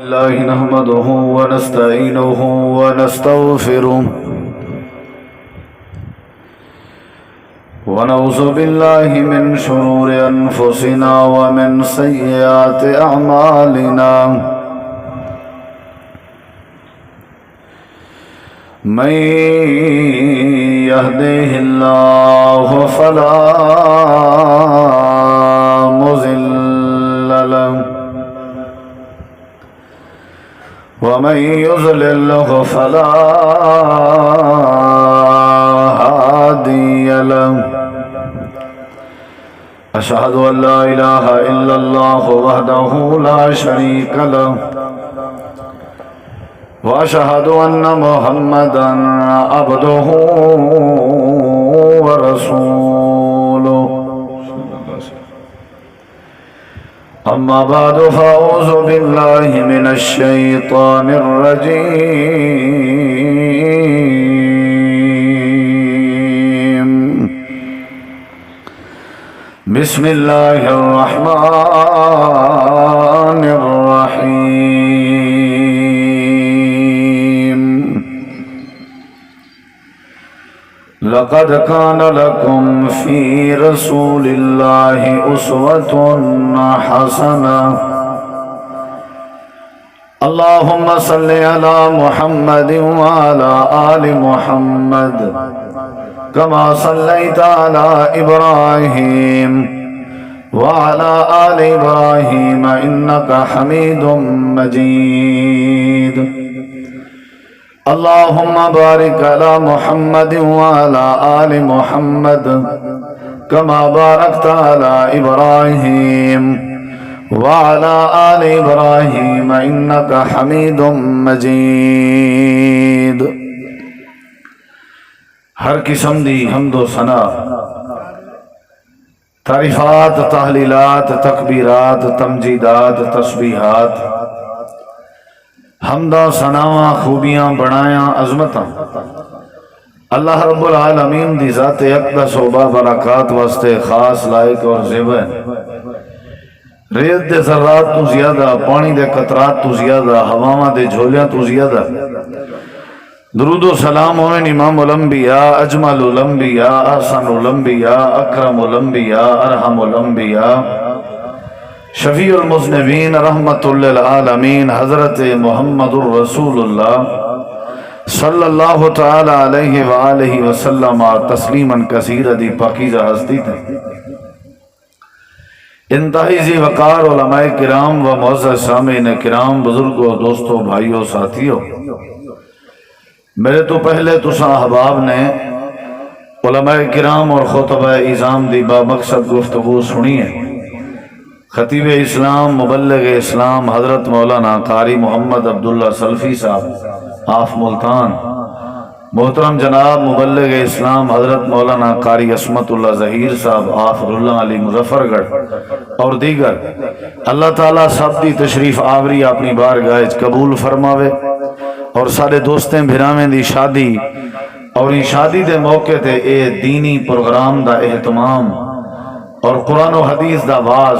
الله نحمده ونستعينه ونستغفره ونعوذ بالله من شرور أنفسنا ومن سيئات أعمالنا من يهده الله فلا مضل له ومن يضلل فلا هادي له أشهد أن لا إله إلا الله وحده لا شريك له وأشهد أن محمدا عبده ورسوله أما بعد فأعوذ بالله من الشيطان الرجيم بسم الله الرحمن الرحيم لقد كان لكم في رسول الله أسوة حسنة اللهم صل على محمد وعلى آل محمد كما صليت على إبراهيم وعلى آل إبراهيم إنك حميد مجيد اللهم بارك على محمد وعلى آل محمد كما باركت على إبراهيم وعلى آل إبراهيم إنك حميد مجيد ہر قسم دی حمد و ثنا تعریفات تحلیلات تکبیرات تمجیدات تسبیحات حمدہ ثناواں خوبیاں بڑایاں عظمتاں اللہ رب العالمین دی ذات اقدس و بابرکات واسطے خاص لائق اور زیبہ ریت دے ذرات تو زیادہ پانی دے قطرات تو زیادہ ہواواں دے جھولیاں تو زیادہ درود و سلام ہوئے امام الانبیاء اجمل الانبیاء احسن الانبیاء اکرم الانبیاء ارحم الانبیاء شفیع المذنبین رحمت للعالمین حضرت محمد الرسول اللہ صلی اللہ تعالی علیہ وآلہ وسلم تسلیما کثیرا دی پاکیزہ ہستی تھے انتہائی ذی وقار علماء کرام و معزز سامعین کرام بزرگوں دوستوں بھائیوں ساتھیوں میرے تو پہلے تساں احباب نے علماء کرام اور خطبہ اعظام دی با مقصد گفتگو سنی ہے خطیب اسلام مبلغ اسلام حضرت مولانا قاری محمد عبداللہ سلفی صاحب آف ملتان محترم جناب مبلغ اسلام حضرت مولانا قاری عصمت اللہ ظہیر صاحب آف اللہ علی مظفر گڑھ اور دیگر اللہ تعالیٰ سب دی تشریف آوری اپنی بارگاہ قبول فرماوے اور سارے دوستیں بھراویں دی شادی اور ان شادی دے موقع تے اے دینی پروگرام دا اہتمام اور قرآن و حدیث دا باز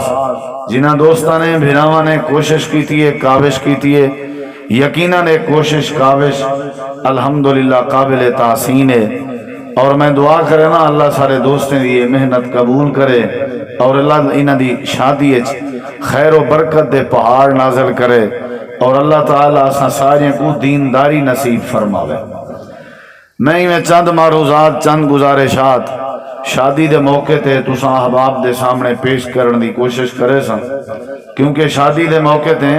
جنہ دوستاں نے بھراواں نے کوشش کی تھی کاوش کی تھی یقیناً ایک کوشش کاوش الحمدللہ قابل تحسین ہے اور میں دعا کرے نا اللہ سارے دوستیں دی محنت قبول کرے اور اللہ انہ دی شادی خیر و برکت دے پہاڑ نازل کرے اور اللہ تعالیٰ اساں سارے کو دینداری نصیب فرماوے میں چند معروضات چند گزارشات شادی دے موقع تے تساں احباب دے سامنے پیش کرن دی کوشش کرے سن کیونکہ شادی دے موقع تے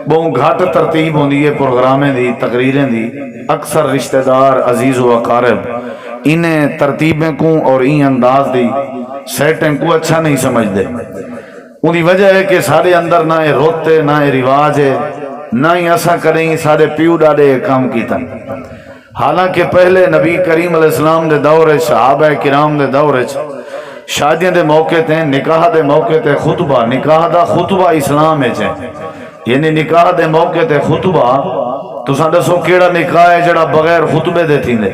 بہت گھٹ ترتیب ہوندی ہے پروگرامیں دی تقریریں دی اکثر رشتہ دار عزیز و اقارب انہیں ترتیبیں کو اور این انداز دی سیٹنگ کو اچھا نہیں سمجھ دے انہی وجہ ہے کہ سارے اندر نہ روتے نہ رواج ہے نہ ہی ایسا کریں سارے پیو ڈاڑے کام کیتا حالانکہ پہلے نبی کریم علیہ السلام دے دور صحابہ کرام دے دور شادیاں دے موقع تے نکاح دے موقع تے خطبہ نکاح دا خطبہ اسلام ہے یعنی نکاح دے موقع تے خطبہ تو ساڈا سو کیڑا نکاح ہے جڑا بغیر خطبے دے تھیندے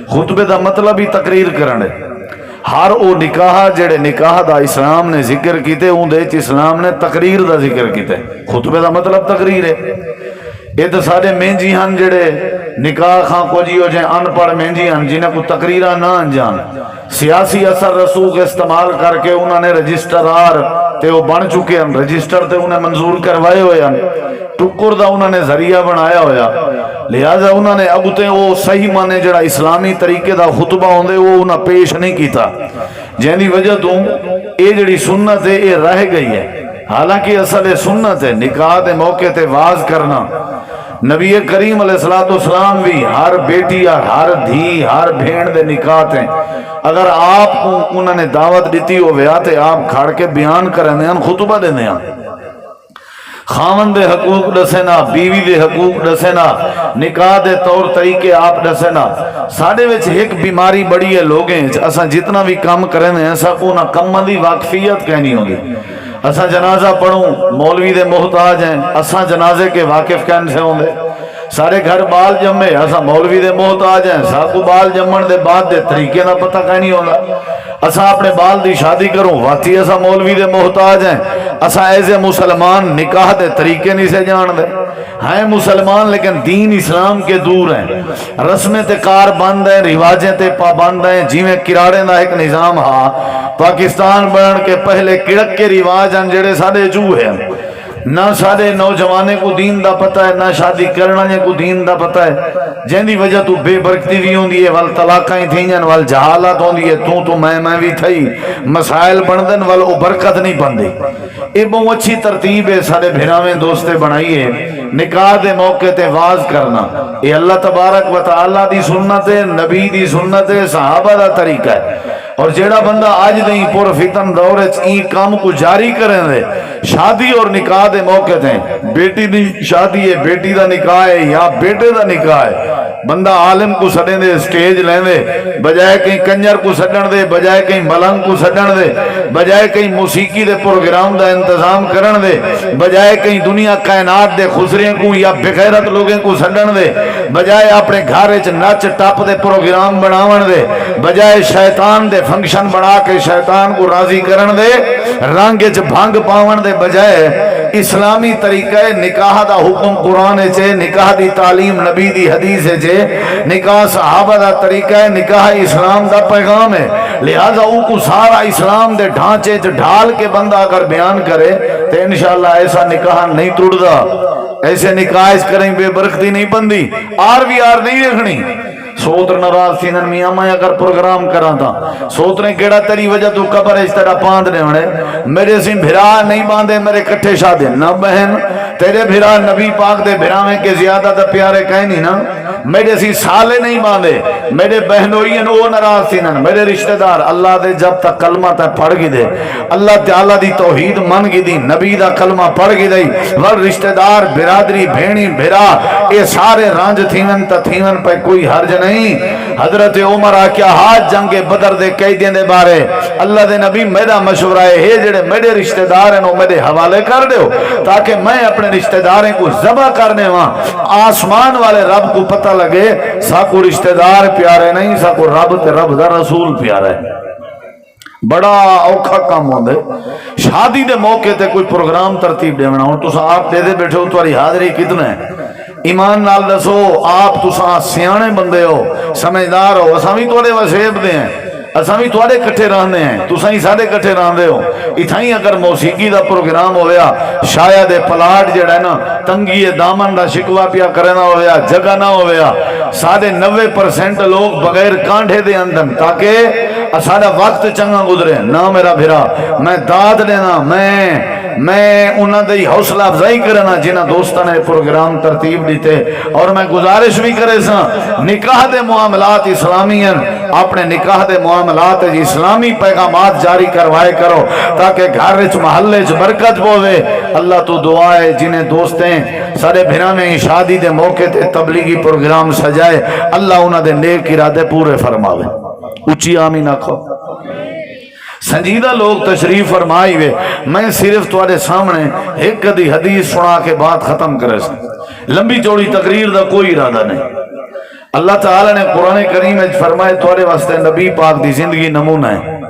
خطبے دا مطلب ہی تقریر کرنے ہر وہ نکاح جڑے نکاح دا اسلام نے ذکر کیتے اندے وچ اسلام نے تقریر دا ذکر کیتے. خطبے دا مطلب تقریر ہے. یہ تو سارے مہنجی ہن جڑے نکاح خاں کو جی ہو جائیں ان پڑھ مہنجی ہن جنہیں کو تقریرہ نہ انجان سیاسی اثر رسوخ استعمال کر کے انہوں نے رجسٹرار تے وہ بن چکے ہیں, رجسٹر تے انہیں منظور کروائے ہوئے ہیں, ٹکر دا انہوں نے ذریعہ بنایا ہویا. لہذا انہوں نے اگتے وہ صحیح مانے جڑا اسلامی طریقے دا خطبہ ہوندے وہ انہوں پیش نہیں کیتا, جن دی وجہ تو یہ جڑی سنت ہے یہ رہ گئی ہے. حالانکہ اصل سنت ہے نکاح دے موقع تے واز کرنا. نبی کریم علیہ السلام بھی ہر بیٹی یا ہر دھی ہر بھین دے نکاح تے اگر آپ کو انہوں نے دعوت دیتی ہو ویا تے آپ کھڑ کے بیان کرنے ہیں, خطبہ دینے ہیں. خاون دے حقوق دسینا, بیوی دے حقوق دسینا, نکاح دے طور طریقے آپ دسینا. ساڑھے وچ ایک بیماری بڑی ہے لوگیں اسا جتنا بھی کام کریں ایسا کو نہ کم دی واقفیت کہنی ہوگی. اسا جنازہ پڑھوں مولوی دے محتاج ہیں, اسا جنازے کے واقف کہن سے ہوں دے. سارے گھر بال جمے اسا مولوی دے محتاج ہیں, ساکو بال جمن دے بعد دے طریقے نہ پتہ کہنی ہوگا. اسا اپنے بال دی شادی کروں واقعی اسا مولوی دے محتاج ہیں. اسا ایسے مسلمان نکاح دے طریقے نہیں سے جان دے ہیں مسلمان لیکن دین اسلام کے دور ہیں. رسمیں تے کار بند ہیں, رواجیں تے پابند ہیں. جی میں کراڑے دا ایک نظام ہاں پاکستان بنن کے پہلے کڑک کے رواج ہیں جڑے سارے جو ہیں. نہ سارے نوجوانے کو دین دا پتہ ہے, نہ شادی کرنا کو دین دا پتہ ہے. جن دی وجہ تو بے برکتی بھی ہوندی ہے, وال طلاقیں تھیں وال جہالت ہوندی ہے, تو میں بھی تھئی مسائل بندن وال او برکت نہیں بندی. یہ بہت اچھی ترتیب ہے سارے بھراویں دوستے بنائیے. نکاح دے موقع تے واز کرنا یہ اللہ تبارک و تعالی دی سنت ہے, نبی دی سنت ہے, صحابہ دا طریقہ ہے. اور جیڑا بندہ آج نہیں پر فتن دور این کام کو جاری کریں دے شادی اور نکاح دے موقع تے بیٹی دی شادی ہے, بیٹی دا نکاح ہے یا بیٹے دا نکاح ہے, بندہ عالم کو سڑیں دے سٹیج لیں دے بجائے کہیں کنجر کو سڑن دے, بجائے کہیں ملنگ کو سڑن دے, بجائے کہیں موسیقی دے پروگرام دا انتظام کرن دے, بجائے کہیں دنیا کائنات دے خسریں کو یا بغیرت لوگیں کو سڑن دے, بجائے اپنے گھارے چ نچ ٹاپ دے پروگرام بناون دے, بجائے شیطان دے فنکشن بنا کے شیطان کو راضی کرن دے, رنگ چ بھنگ پاون دے بجائے اسلامی طریقہ نکاح دا حکم قرآن چے, نکاح دی تعلیم نبی دی حدیث چے, نکاح صحابہ دا طریقہ ہے, نکاح اسلام دا پیغام ہے. لہذا او کو سارا اسلام دے ڈھانچے چ ڈھال کے بندہ اگر بیان کرے تو انشاءاللہ ایسا نکاح نہیں ٹوٹدا. ایسے نکاح کریں بے برکتی نہیں بندی, آر نہیں رکھنی. سوتر ناراض تھی نن میاں میں اگر پروگرام کرا تھا سوتریں کیڑا تیری وجہ تو قبر اس طرح باندھنے ہونے, میرے سی بھرا نہیں باندھے میرے کٹھے شادے نہ بہن, تیرے بھرا نبی پاک دے بھراویں کے زیادہ تا پیارے کہیں نہیں نا, میرے سی سالے نہیں باندھے میرے بہنوئی وہ ناراض تھی نن. میرے رشتہ دار اللہ دے جب تک کلمہ تے پڑھ گی دے, اللہ تعالیٰ دی توحید من گی دی, نبی دا کلمہ پڑھ گی دی, ور رشتہ دار برادری بھینی بھرا اے سارے رانج تھینن تا تھینن پہ کوئی حرج نہیں. حضرت عمر آکیا ہاتھ جنگ بدر دے قیدیاں دے بارے اللہ دے نبی میرا مشورہ ہے جڑے میرے رشتہ دار ہیں وہ میرے حوالے کر دیو تاکہ میں اپنے رشتہ داریں کو ذبح کرنے وہاں آسمان والے رب کو پتہ لگے ساکو رشتہ دار پیارے نہیں, ساکو رب تے رب دا رسول پیارے. بڑا اوکھا کام ہوندے شادی دے موقع تے کوئی پروگرام ترتیب دے بنا. تو آپ دے بیٹھے ہو تمہاری حاضری کتنا ہے, ایمان نال دسو آپ تساں سیانے بندے ہو, سمجھدار ہو, اساں بھی تواڈے وسیب دے ہیں, اساں بھی تواڈے کٹھے رہندے ہیں, تساں ہی ساڈے کٹھے رہندے ہو. اتھائی اگر موسیقی دا پروگرام ہویا شاید پلاٹ جڑا ہے نا تنگی دامن دا شکوا پیا کرنا ہویا, جگہ نہ ہویا, 90% لوگ بغیر کانڈے دے اندن تاکہ سارا وقت چنگا گزرے. نہ میرا بھرا میں داد دینا, میں انہاں دی حوصلہ افزائی کرنا جنہاں دوستاں نے پروگرام ترتیب دیتے, اور میں گزارش بھی کرے سا نکاح دے معاملات اسلامی ہیں, اپنے نکاح دے معاملات اسلامی پیغامات جاری کروائے کرو تاکہ گھر وچ محلے وچ برکت پوے. اللہ تو دعا ہے جنہیں دوستیں سارے بھراویں شادی دے موقع تے تبلیغی پروگرام سجائے اللہ انہاں دے نیک ارادے پورے فرماوے. اچھی آمین آکھو. سنجیدہ لوگ تشریف فرمائی ہوئے, میں صرف تواڈے سامنے ایک کدی حدیث سنا کے بات ختم کرے سا, لمبی چوڑی تقریر دا کوئی ارادہ نہیں. اللہ تعالی نے قرآن کریم میں فرمائے تواڈے واسطے نبی پاک دی زندگی نمونہ ہے,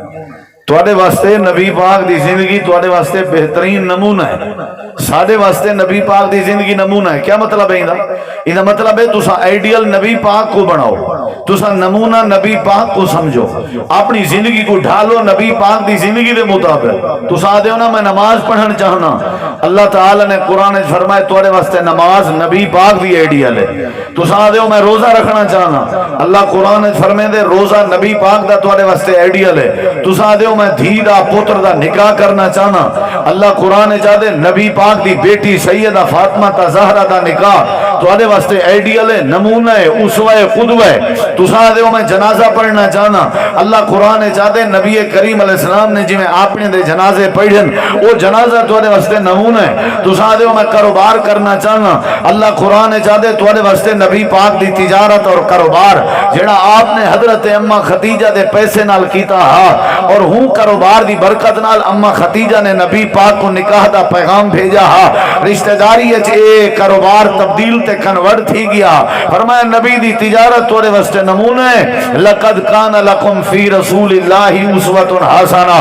تواڈے واسطے نبی پاک دی زندگی تواڈے واسطے بہترین نمونہ ہے، ساڈے واسطے نبی پاک دی زندگی نمونہ ہے۔ کیا مطلب ہے انہا مطلب ہے تسا آئیڈیل نبی پاک کو بناؤ، تسا نمونہ نبی پاک کو سمجھو، اپنی زندگی کو ڈھالو نبی پاک دی زندگی دے مطابق۔ تسا آدھے ہو نا میں نماز پڑھن چاہنا، اللہ تعالیٰ نے قرآن فرمائے تواڈے واسطے نماز نبی پاک دی آئیڈیل ہے۔ تسا آدھے ہو میں روزہ رکھنا چاہنا، اللہ قرآن فرمائے دے روزہ نبی پاک دا تواڈے واسطے آئیڈیل ہے۔ تسا آدھے ہو میں دھی دا پتر دا نکاح کرنا چاہنا، اللہ قرآن چاہتے نبی پاک دی بیٹی سیدہ فاطمہ تا زہرہ دا نکاح تواڈے واسطے آئیڈیل ہے، نمونہ ہے، اسوہ ہے، قدوہ ہے۔ تسا آدھے ہو میں جنازہ پڑھنا چاہنا، اللہ قرآن چاہتے نبی کریم علیہ السلام نے جی میں آپ نے دے جنازے پڑھن وہ جنازہ تواڈے واسطے نمونہ ہے۔ تسا آدھے ہو میں کاروبار کرنا چاہنا، اللہ قرآن چاہتے تواڈے واسطے نبی پاک دی تجارت اور کاروبار جڑا آپ نے حضرت اما خدیجہ دے پیسے نال کیتا ہا اور ہوں کاروبار دی برکت نال اما خدیجہ نے نبی پاک کو نکاح دا پیغام بھیجا ہا، رشتہ داری اے کاروبار تبدیل تے کنورٹ تھی گیا۔ فرمایا نبی دی تجارت تواڈے واسطے نمونہ ہے، لقد کان لکم فی رسول اللہ اسوۃ حسنہ۔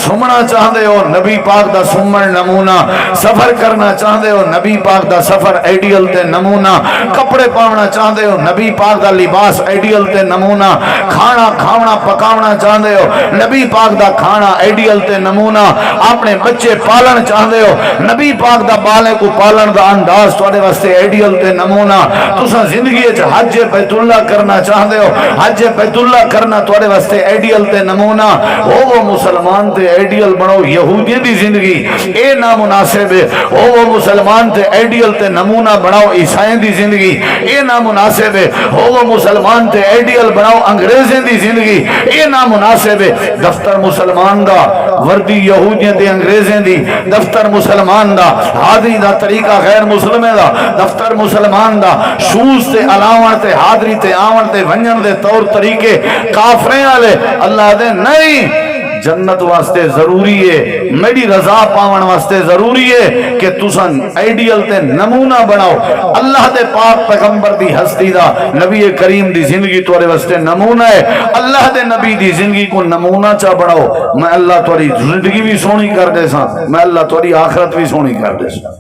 سمنا چاہندے ہو نبی پاک دا سمن نمونہ، سفر کرنا چاہندے ہو نبی پاک دا سفر آئیڈیل تے نمونہ، کپڑے پاونا چاہندے ہو نبی پاک دا لباس آئیڈیل تے نمونہ، کھانا کھاونا پکاونا چاہندے ہو نبی پاک دا کھانا آئیڈیل تے نمونہ، اپنے بچے پالن چاہندے ہو نبی پاک دا بالے کو پالن دا انداز تواڈے واسطے آئیڈیل تے نمونہ۔ تساں زندگی وچ حج بیت اللہ کرنا چاہندے ہو، حج بیت اللہ کرنا تواڈے واسطے آئیڈیل تے نمونہ۔ وہ مسلمان تے آئیڈیل بنو، یہودی دی زندگی اے نامناسب ہے، وہ مسلمان تے آئیڈیل تے نمونہ بناؤ عیسائیں دی زندگی اے نامناسب ہے، وہ مسلمان تے آئیڈیل بناؤ انگریزیں دی زندگی اے نامناسب ہے۔ دفتر مسلمان دا وردی یہودیاں تے انگریزیں دی، دفتر مسلمان دا حاضری دا طریقہ غیر مسلمے دا، دفتر مسلمان دا شوز تے علاوہ تے حاضری تے آون تے ونجن دے طور طریقے کافریں والے۔ اللہ دے نہیں، جنت واسطے ضروری ہے، میری رضا پاون واسطے ضروری ہے کہ تساں آئیڈیل تے نمونہ بناؤ۔ اللہ دے پاک پیغمبر دی ہستی دا نبی کریم دی زندگی تواڈے واسطے نمونہ ہے، اللہ دے نبی دی زندگی کو نمونہ چا بناؤ۔ میں اللہ تواڈی زندگی بھی سونی کر دے ساں، میں اللہ تواڈی آخرت بھی سونی کر دے ساں۔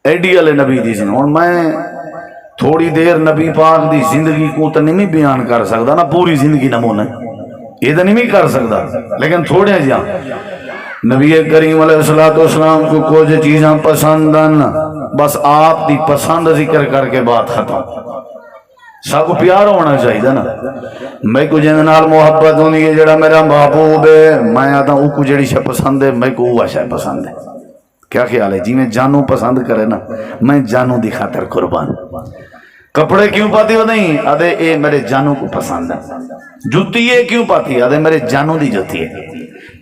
آئیڈیل نبی دی زندگی، اور میں تھوڑی دیر نبی پاک دی زندگی کو تو نہیں بیان کر سکتا نا، پوری زندگی نمونہ یہ تو نہیں کر سکتا، لیکن تھوڑے جہاں نبی کریم علیہ السلام کو کچھ چیزاں پسند ہیں، بس آپ دی پسند ذکر کر کے بات ختم۔ سب کو پیار ہونا چاہیے نا، میں کو جن نال محبت ہونی ہے جڑا میرا محبوب ہے، میں آتا ہوں کو جڑی شے پسند ہے میں کو وہ شے پسند ہے۔ کیا خیال ہے جی میں جانو پسند کرے نا، میں جانو دی خاطر قربان۔ کپڑے کیوں پاتی ہو نہیں آدھے اے میرے جانو کو پسند ہے، جوتی ہے کیوں پاتی ہے آدھے میرے جانو دی جوتی ہے،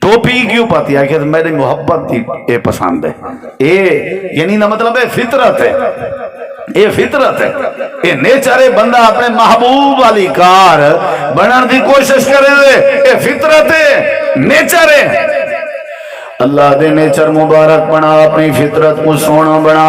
ٹوپی کیوں پاتی ہے کہ میری محبت دی اے پسند ہے۔ اے یعنی نہ مطلب اے فطرت ہے، اے فطرت ہے، اے نیچر ہے، بندہ اپنے محبوب والی کار بنان دی کوشش کرے دے، اے فطرت ہے، نیچر ہے۔ اللہ دے نیچر مبارک بنا، اپنی فطرت کو سونا بنا،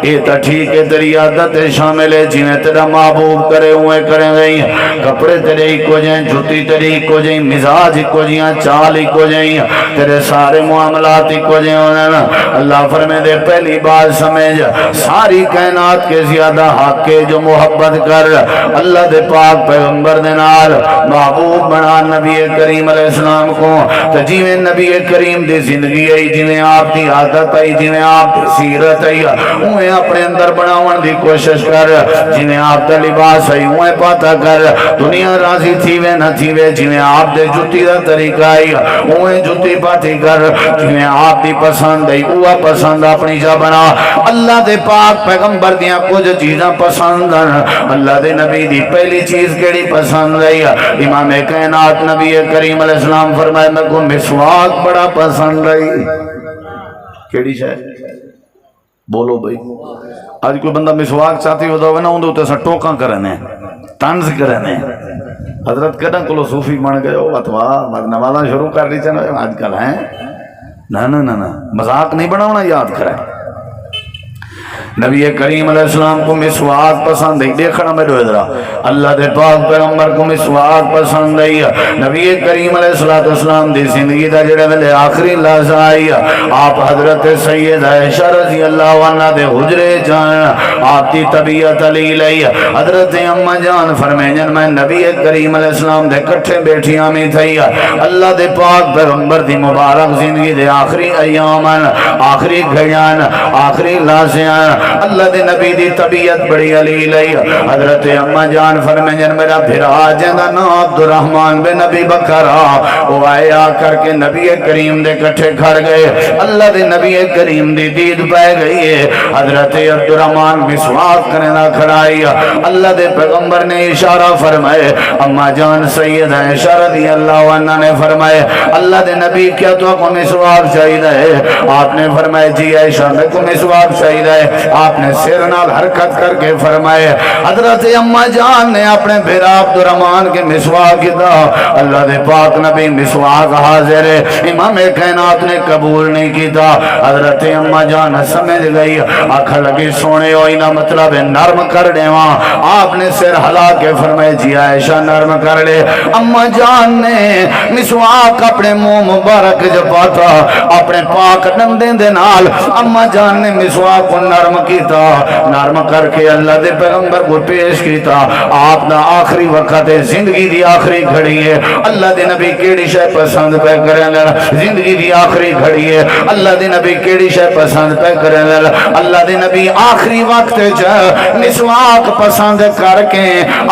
یہ تا ٹھیک ہے تیری عادت شامل ہے، جنہیں تیرا محبوب کرے ہوئے کریں گئی، کپڑے تیرے ہی کو جائیں، جوتی تیرے ہی کو جائیں، مزاج ہی کو جائیں، چال ہی کو جائیں، تیرے سارے معاملات ہی کو جائیں۔ اللہ فرمائے دے پہلی بات سمجھ، ساری کائنات کے زیادہ حق کے جو محبت کر اللہ دے پاک پیغمبر دے نال محبوب بنا نبی کریم علیہ السلام کو، تو جیویں نبی کریم دے زندگی آئی، جنہیں آپ دی عادت آئی، جنہیں آپ دی سیرت آئی، انہیں اپنے اندر بناون دی کوشش کر، جنہیں آپ دا لباس آئی انہیں پاتا کر، دنیا راضی تھی وے نہ تھی وے، جنہیں آپ دے جتی دا طریقہ آئی انہیں جتی پاتی کر، جنہیں آپ دی پسند آئی اوہ پسند اپنی جا بنا۔ اللہ دے پاک پیغمبر دیاں کچھ چیزاں پسند ہیں، اللہ دے نبی دی پہلی چیز کیڑی پسند آئی، امام کائنات نبی کریم علیہ السلام فرمائے میں کو مسواک بڑا پسند آئی۔ کیڑی شاید بولو بھئی، آج کوئی بندہ مسواک چاہتی ہوتا ہوئے نا اندھے ہوتے سا ٹوکاں کرنے تنز کرنے، حضرت کدھاں کلو صوفی بن گئے ہو اتوا نمازاں شروع کر لی چاہنا آج کل ہیں، نا نا نا نا مذاق نہیں بناونا، یاد کریں نبی کریم علیہ السلام کو مسواک پسند ہے، دیکھنا میرے ادھر اللہ دے پاک پیغمبر کو مسواک پسند ہے۔ نبی کریم علیہ السلام دی زندگی دا جڑے ویلے آخری لحظہ آئی، آپ حضرت سید عائشہ رضی اللہ عنہ دے حجرے جان آپ دی طبیعت علی لئی، حضرت اما جان فرمائیں میں نبی کریم علیہ السلام دے کٹھے بیٹھیاں میں تھی، اللہ دے پاک پیغمبر دی مبارک زندگی دے آخری ایام آخری گھڑیاں آخری لحظیاں اللہ دے نبی دی طبیعت بڑی علی لئی، حضرت اما جان فرمائیں میرا بھرا جندا نام عبد الرحمن بن نبی بکر وہ آئے آ کر کے نبی کریم دے کٹھے کھڑ گئے، اللہ دے نبی کریم دی دید پہ گئی ہے، حضرت عبد الرحمن مسواک کرنا کھڑائی، اللہ دے پیغمبر نے اشارہ فرمائے، اما جان سید عائشہ رضی اللہ عنہ نے فرمائے اللہ دے نبی کیا تو کو مسواک چاہیے ہے؟ آپ نے فرمائے جی عائشہ میں کو مسواک چاہیے ہے۔ آپ نے سر نال حرکت کر کے فرمائے، حضرت اما جان نے اپنے بھیرا عبد الرحمن کے مسواک کیتا، اللہ دے پاک نبی مسواک حاضر ہے، امام کائنات نے قبول نہیں کیتا، حضرت اما جان سمجھ گئی، آنکھ لگی سونے ہوئی نہ مطلب نرم کر دے وہاں، آپ نے سر ہلا کے فرمائے جی عائشہ نرم کر لے، اما جان نے مسواک اپنے منہ مبارک جپاتا، اپنے پاک ڈنڈے دے نال اما جان نے مسواک کو نرم کیتا، نرم کر کے اللہ دے پیغمبر کو پیش کیتا، آپ دا آخری وقت ہے، زندگی دی آخری گھڑی ہے، اللہ دے نبی کیڑی شے پسند پہ کریں گا، زندگی دی آخری گھڑی ہے، اللہ دے نبی کیڑی شے پسند پہ کریں گا، اللہ دے نبی آخری وقت مسواک پسند کر کے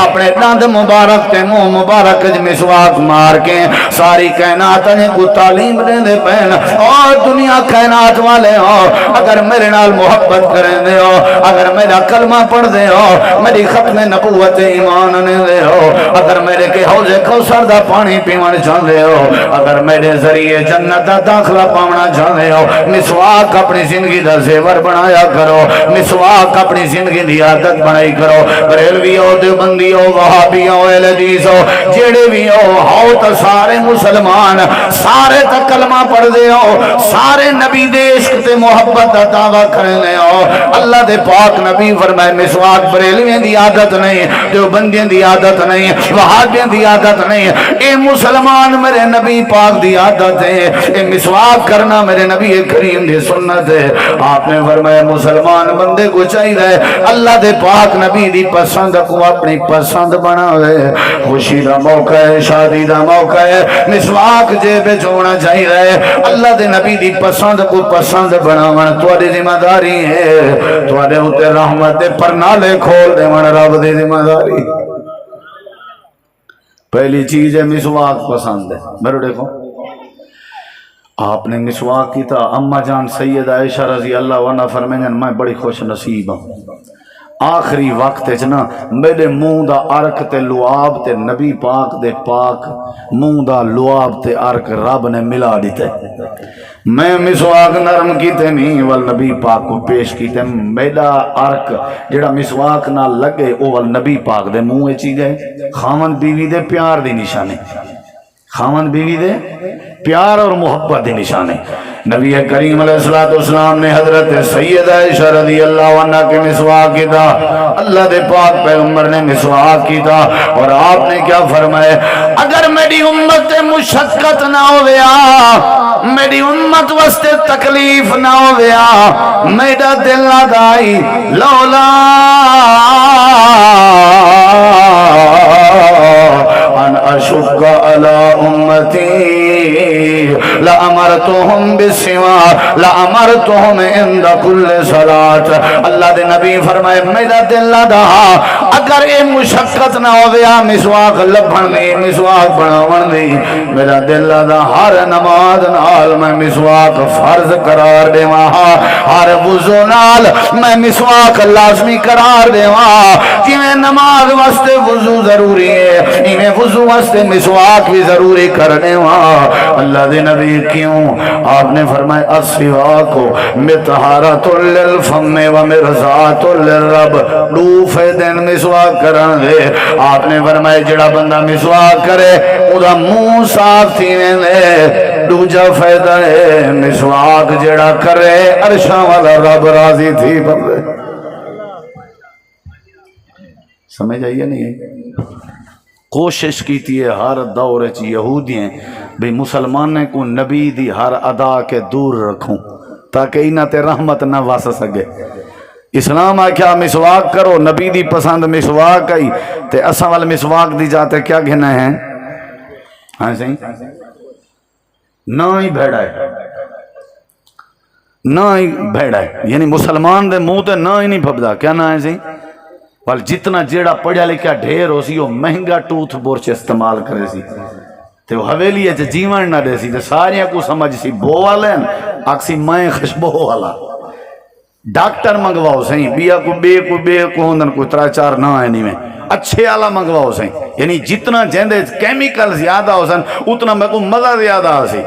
اپنے دند مبارک تے منہ مبارک مسواک مار کے ساری کائنات نے کو تعلیم دے دے پہن، اور دنیا کائنات والے ہو اگر میرے نال محبت کریں دے ہو، اگر میرا کلمہ پڑھ دے ہو، میری ختم نبوت ایمان نے دے ہو، اگر میرے کے حوض کوثر دا پانی پیون چاہتے ہو، اگر میرے ذریعے جنت دا داخلہ پاونا چاہتے ہو، مسواک اپنی زندگی دا زیور بنایا کرو، مسواک اپنی زندگی دی عادت بنائی کرو، بریلوی ہو دیوبندی ہو وہابی ہو اہل حدیث ہو جیڑے بھی ہو تو سارے مسلمان سارے تا کلمہ پڑھ دے ہو، سارے نبی دے عشق تے محبت دا دعویٰ کرنے ہو، اللہ دے پاک نبی فرمائے مسواک بریلویاں دی عادت نہیں، دیوبندیاں دی عادت نہیں، وہابیاں دی عادت نہیں، اے مسلمان میرے نبی پاک دی عادت ہے، اے مسواک کرنا میرے نبی کریم دی سنت ہے۔ آپ نے فرمایا مسلمان بندے کو چاہیے اللہ دے پاک نبی دی پسند کو اپنی پسند بناوے، خوشی دا موقع ہے، شادی دا موقع ہے، مسواک جیب وچ ہونا چاہیے، اللہ دے نبی دی پسند کو پسند بناون تواڈی ذمہ داری ہے، تواڈے اوتے رحمت دے پرنالے کھول دیون رب دی ذمہ داری۔ پہلی چیز ہے مسواک پسند ہے، میرے دیکھو آپ نے مسواک کی تھا، اما جان سید عائشہ رضی اللہ عنہ فرمائیں میں بڑی خوش نصیب ہوں، آخری وقت نا میرے منہ دا عرق تے لعاب تے نبی پاک دے پاک منہ دا لعاب تے عرق رب نے ملا دیتے، میں مسواک نرم کیتے نہیں وال نبی پاک کو پیش کیتے، میرا عرق جڑا مسواک نہ لگے او وال نبی پاک دے منہ چی گئے، خاوند بیوی دے پیار دی نشانے، خاوند بیوی دے پیار اور محبت دی نشانے۔ نبی کریم علیہ السلام نے حضرت سید عائشہ رضی اللہ عنہ کے مسواک کی تھا، اللہ دے پاک پیغمبر نے مسواک کی تھا، اور آپ نے کیا فرمائے اگر میری امت مشقت نہ ہویا، میری امت واسطے تکلیف نہ ہویا، میرا دل نہ دائی لولا ان اشق علی امتی لامرتهم بالسواک لامرتهم عند كل صلاۃ، اللہ دے نبی فرمائے میرا دل نہ دا اگر اے مشقت نہ ہویا مسواک لبھن دی مسواک بناون دی، میرا دل نہ دا ہر نماز نال میں مسواک فرض قرار دیواں، ہر وضو نال میں مسواک لازمی قرار دیواں، جویں نماز واسطے وضو ضروری ہے ایویں وضو واسطے مسواک بھی ضروری کرنے وہاں۔ اللہ دے نبی کیوں آپ نے فرمایا السواک مطہرۃ للفم و مرضات للرب، دو فائدے مسواک کرن دے، آپ نے فرمایا جڑا بندہ مسواک کرے او دا منہ صاف تھیویں دے، دوجا فائدہ ہے مسواک جڑا کرے عرشاں والا رب راضی تھی بندے۔ سمجھ آئیے نہیں؟ کوشش کیتی ہے ہر دور یہودیاں بھی مسلمانوں کو نبی دی ہر ادا کے دور رکھوں تاکہ انہاں تے رحمت نہ وس سکے۔ اسلام آکھیا مسواک کرو، نبی دی پسند مسواک آئی تے اساں وال مسواک دی جاتے کیا گھنا ہے؟ ہاں صحیح نہ ہی بھیڑا ہے، نہ ہی بھیڑا ہے، یعنی مسلمان دے منہ تے نہ ہی نہیں پھبدا، کیا نہ ہے صحیح؟ وال جتنا جیڑا پڑھیا لکھیا ڈھیر ہو سی وہ مہنگا ٹوتھ برش استعمال کرے سی تے وہ حویلی ہے جیون نہ دے سی تے ساریاں کو سمجھ سی بو والین آکسی میں خشبو والا ڈاکٹر منگواؤ سہیں بیا کو بے کو ہوندن کو 3-4 نہ ہے نہیں میں اچھے آلہ منگواؤ سہیں، یعنی جتنا جیندے کیمیکل زیادہ ہو سن اتنا میں کو مزہ زیادہ ہو سی۔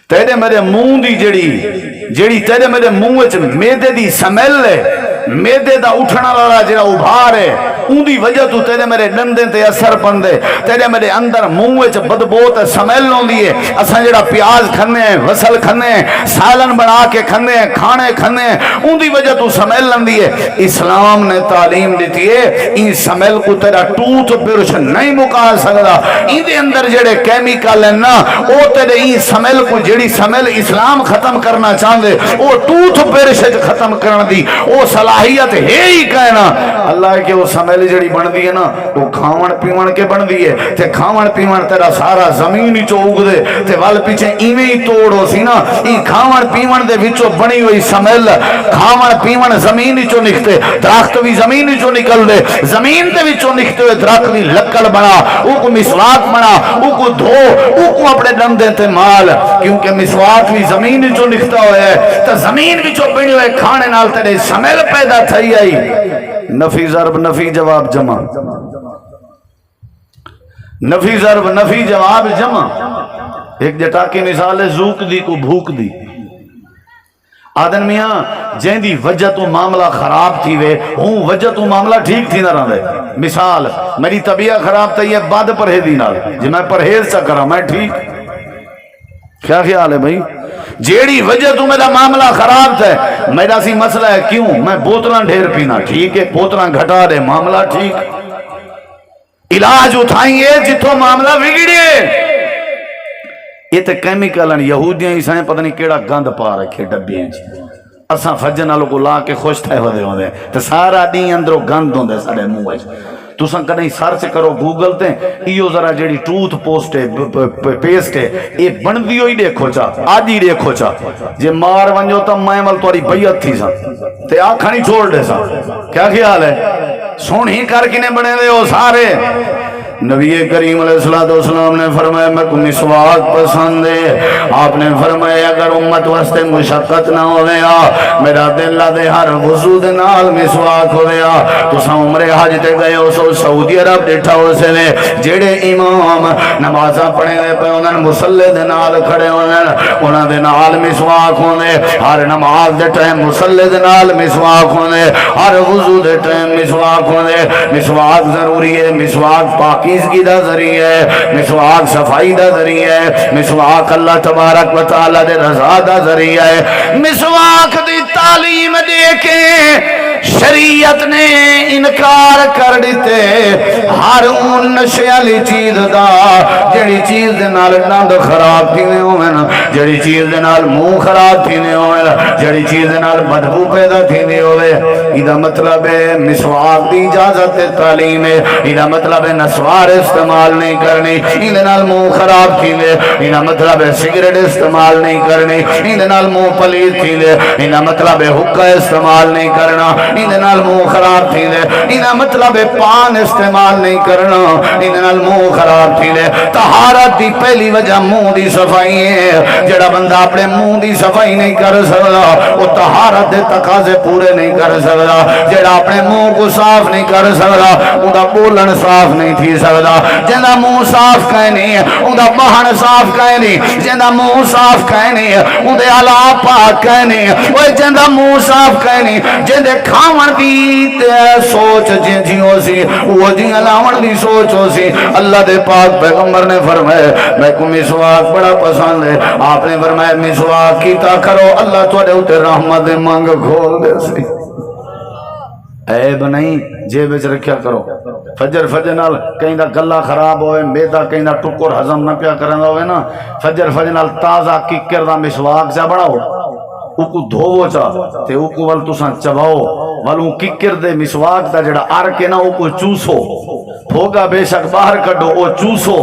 تیرے میرے منہ دی جیڑی تیرے میرے منہ وچ میدے دی سمیل ہے، میدے دا اٹھنا والا جڑا ابھار ہے ان دی وجہ تو تیرے میرے ڈندے تے اثر پندے، تیرے میرے اندر منہ وچ بدبو تے سمیل ہوندی ہے۔ اساں جڑا پیاز کھنے ہیں، وصل کھنے ہیں، سالن بنا کے کھنے ہیں، کھانے کھنے ہیں، ان دی وجہ تو سمیل لندی ہے۔ اسلام نے تعلیم دیتی ہے ان سمیل کو تیرا ٹوتھ برش نہیں مکا سکدا، ان دے اندر جڑے کیمیکل ہیں نا او تیرے ان سمیل کو جڑی سمیل اسلام ختم کرنا چاہندے او ٹوتھ برش ختم کرن دی او صلاحیت ہے ہی کہنا۔ اللہ کے وہ سمیل جڑی بن دی ہے نا وہ کھاون پیون کے بن دی ہے تے کھاون پیون تیرا سارا زمین ہی چوگ دے تے وال پیچھے ایویں ہی توڑ ہو سی نا، ای کھاون پیون دے وچوں بنی ہوئی سمیل کھاون پیون زمین ہی چوں نکتے، درخت بھی زمین ہی چوں نکل دے، زمین دے وچوں نکتے ہوئے درخت دی لکڑ بنا، او کو مسواک بنا، او کو دھو، او کو اپنے دندے تے مال، کیونکہ مسواک بھی زمین ہی چوں نکتا ہوئے ہے تے زمین وچوں بنی ہوئے کھانے نال تیرے سمیل پیدا تھئی آئی۔ نفی ضرب نفی جواب جمع، نفی ضرب نفی جواب جمع۔ ایک جٹا کی مثال ہے زوک دی کو بھوک دی، آدن میاں جہن دی وجہ تو معاملہ خراب تھی وے ہوں وجہ تو معاملہ ٹھیک تھی نہ رہا دے۔ مثال میری طبیعت خراب تھی ہے بعد پرہیزی نال جی میں پرہیز چا کرا میں ٹھیک، کیا خیال ہے بھائی؟ جیڑی وجہ تو میرا معاملہ خراب تھا میرا سی مسئلہ ہے کیوں میں بوتلاں ڈھیر پینا ٹھیک ہے، بوتلاں گھٹا دے معاملہ ٹھیک، علاج اٹھائیے جتوں معاملہ بگڑے۔ یہ تے کیمیکل ہیں یہودیاں عیسائیں پتہ نہیں کیڑا گند پا رکھے ڈبیاں اساں فجن والوں کو لا کے خوش تھے ہوندے تے سارا ڈی اندروں گند ہوندے سارے منہ وچ۔ تساں کدیں سرچ کرو گوگل تے ایو ذرا جڑی ٹوتھ پیسٹ ہے اے بندی ہوئی دیکھو چا آدھی دیکھو چا جے مار ونجو تا میں ول تہاڈی بیعت تھی سا تے آکھانی چھوڑ دے سا، کیا خیال ہے؟ سونی کر کے نے بنے دے ہو سارے۔ نبی کریم علیہ السلام نے فرمایا میں کو مسواک پسند ہے، آپ نے فرمایا اگر امت واسطے مشقت نہ ہو گیا میرا دل دے ہر وضو دے نال مسواک ہو گیا۔ تو سا عمر حج تے گئے ہو سو سعودی عرب ڈٹھا ہو سے نے جڑے امام نمازاں پڑھے پہ انہاں مصلی دے نال کھڑے انہاں دے نال مسواک ہوندے، ہر نماز دے ٹائم مصلی دے نال مسواک ہوندے، ہر وضو دے ٹائم مسواک ہوندے۔ مسواک ضروری ہے، مسواک پاکیزگی دا ذریعہ ہے، مسواک صفائی دا ذریعہ ہے، مسواک اللہ تبارک و تعالی دے رضا دا ذریعہ ہے۔ مسواک دی تعلیم دے کے شریعت نے انکار کر دیتے ہر ان نشے والی چیز دا جڑی چیز دے نال دند خراب تھیندے ہون، جڑی چیز دے نال منہ خراب تھیندے ہون، جڑی چیز دے نال بدبو پیدا تھیندی ہوے۔ ایدا مطلب ہے مسواک دی اجازت تعلیم ہے، ایدا مطلب ہے نسوار استعمال نہیں کرنی، ایدے نال منہ خراب تھیندے، ایدا مطلب ہے سگریٹ استعمال نہیں کرنی، ایدے نال منہ پلید تھیندے، ایدا مطلب ہے حقہ استعمال نہیں کرنا، ایدے نال منہ خراب تھیندے، ایدا مطلب ہے پان استعمال نہیں کرنا، ایدے نال منہ خراب تھیندے۔ طہارت دی پہلی وجہ منہ دی صفائی ہے، جڑا بندہ اپنے منہ دی صفائی نہیں کر سکدا وہ طہارت دے تقاضے پورے نہیں کر سکدا، جڑا اپنے منہ کو صاف نہیں کر سکدا اوندا بولن صاف نہیں تھی سکدا، جندا منہ صاف کہیں نہیں اوندا بہن صاف کہیں نہیں، جندا منہ صاف کہیں نہیں اوندے اعلیٰ پاک کہیں نہیں، اوے جندا منہ صاف کہیں نہیں، جندے کھاون دی سوچ جیوں سی وہ جیاں لاون دی سوچ ہو سی۔ اللہ دے پاک پیغمبر نے فرمایا میں کو مسواک بڑا پسند ہے، آپ نے فرمایا مسواک کیتا کرو اللہ تواڈے اوتے رحمت دے منگ کھول دے سی۔ عیب نہیں جیب وچ رکھیا کرو فجر فجر نال کہیں دا گلا خراب ہوئے میدا کہیں دا ٹکر ہضم نہ پیا کرندا ہوئے نا فجر فجر نال تازہ ککر دا مسواک جا بناؤ اوکو دھوو چا تے اوکو ول تساں چباؤ ولوں ککر دے مسواک دا جڑا ارک ہے نا اوکو چوسو پھوگا بے شک باہر کڈو او چوسو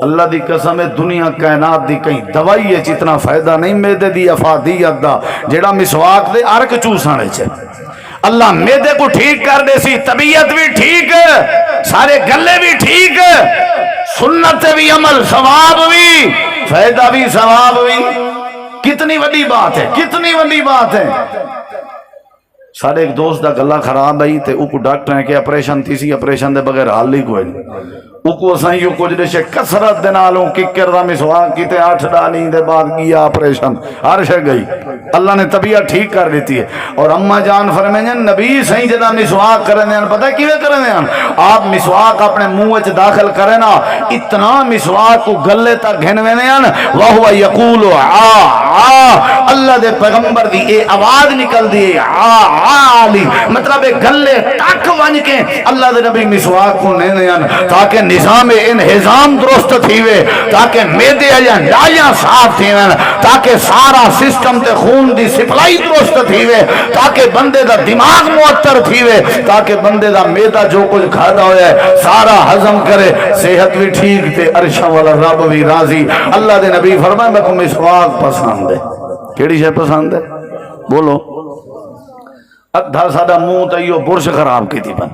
اللہ دی قسم ہے دنیا کائنات دی کہیں دوائی ہے جتنا فائدہ نہیں میدے دی افادیت دا جڑا مسواک دے ارک چوسانے چے اللہ میدے کو ٹھیک کر دے سی طبیعت بھی ٹھیک سارے گلے بھی ٹھیک سنت بھی عمل ثواب بھی فائدہ بھی ثواب بھی کتنی بڑی بات ہے کتنی بڑی بات ہے سارے ایک دوست دا گلا خراب ہے تے اوکو ڈاکٹر نے کہ آپریشن تھی سی آپریشن دے بغیر حال ہی کوئی نہیں اوکو اساں یو کچھ دے کثرت دے نالوں ککر دا مسواک کیتے 8 ڈالی دے بعد کیا آپریشن ہر شے گئی اللہ نے طبیعت ٹھیک کر دیتی ہے اور اماں جان فرمائیں نبی صحیح جدا مسواک کرنے ہیں پتہ کیویں کرنے ہیں آپ مسواک اپنے منہ وچ داخل کرے نا اتنا مسواک کو گلے تک گھنوے ہیں وہو یقول اللہ دے پیغمبر دی اے آواز نکل دی علی مطلب گلے ٹک ون کے اللہ دے نبی مسواک کو لینے ہیں تاکہ نظام انہضام درست تھیوے تاکہ میدے یا نالیاں صاف تھیویں تاکہ سارا سسٹم تے خون دی سپلائی درست تھیوے تاکہ بندے دا دماغ معطر تھیوے تاکہ بندے دا میدا جو کچھ کھادا ہویا ہے سارا ہضم کرے صحت بھی ٹھیک تے عرشاں والا رب بھی راضی اللہ دے نبی فرمائے میں کو مسواک پسند ہے کیڑی شے پسند ہے بولو ادھا ساڈا منہ تے یو برش خراب کیتی بن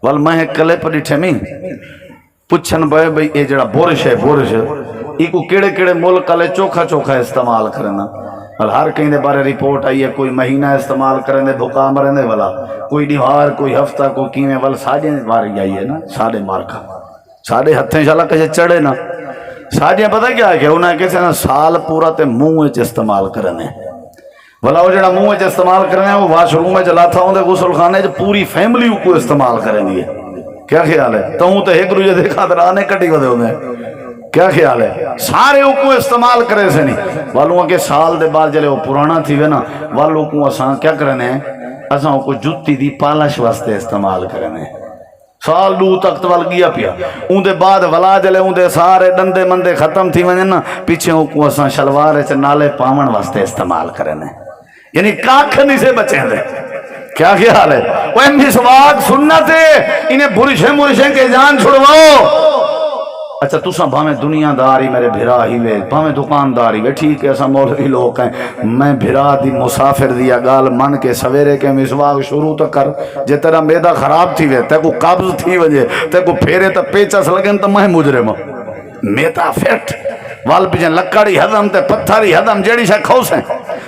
ول میں کلپ ڈٹھے میں پوچھن پے بھئی اے جڑا برش ہے برش ایکو کیڑے کیڑے ملک والے چوکھا چوکھا استعمال کرنا ول ہر کہیں دے بارے رپورٹ آئی ہے کوئی مہینہ استعمال کرنے بھوکا مرنے والا کوئی دیوار کوئی ہفتہ کو کیویں ول ساڈے واری آئی ہے نا ساڈے مارکا ساڈے ہتھیں انشاءاللہ کسے چڑھے نا ساڈے پتہ کیا ہے کہ انہاں کسے نا سال پورا تے منہ وچ استعمال کرنے بھلا وہ جڑا منہ وچ استعمال کرنے وہ واش روم وچ لاتا ہوندے غسل خانے وچ پوری فیملی کو استعمال کرنی ہے کیا خیال ہے تو تے ایک روزے دیکھا تے رانے کٹی ودے ہوندے کیا خیال ہے سارے کو استعمال کرے سے نہیں والوں کے سال دے بعد جلے وہ پرانا تھی وے نا والوں کو اساں کیا کرنے ہیں اساں کو جُتی دی پالش واسطے استعمال کرنے ہیں سال دو تک تو گیا پیا اون دے بعد ولا جلے اون دے سارے ڈندے مندے ختم تھی ونجن نا پیچھے کو اساں شلوار وچ نالے پاون واسطے استعمال کرنے یعنی کاکھ نہیں سے بچیں دے کیا خیال ہے وہ مسواک سنت ہے انہیں برشے مرشے کے جان چھڑواؤ اچھا تساں بھامیں دنیا داری میرے بھرا ہی وے بھامیں دکاندار ہی وے ٹھیک ہے ایسا مولوی لوگ ہیں میں بھرا دی مسافر دیا گال من کے سویرے کے مسواک شروع تو کر جے تیرا میدا خراب تھی وے تے کو قبض تھی وجے تے کو پھیرے تا پیچس لگن تا میں مجرم میدا فٹ وال پیچھے لکڑی ہدم تے پتھری ہدم جیڑی شاہ کھوس ہیں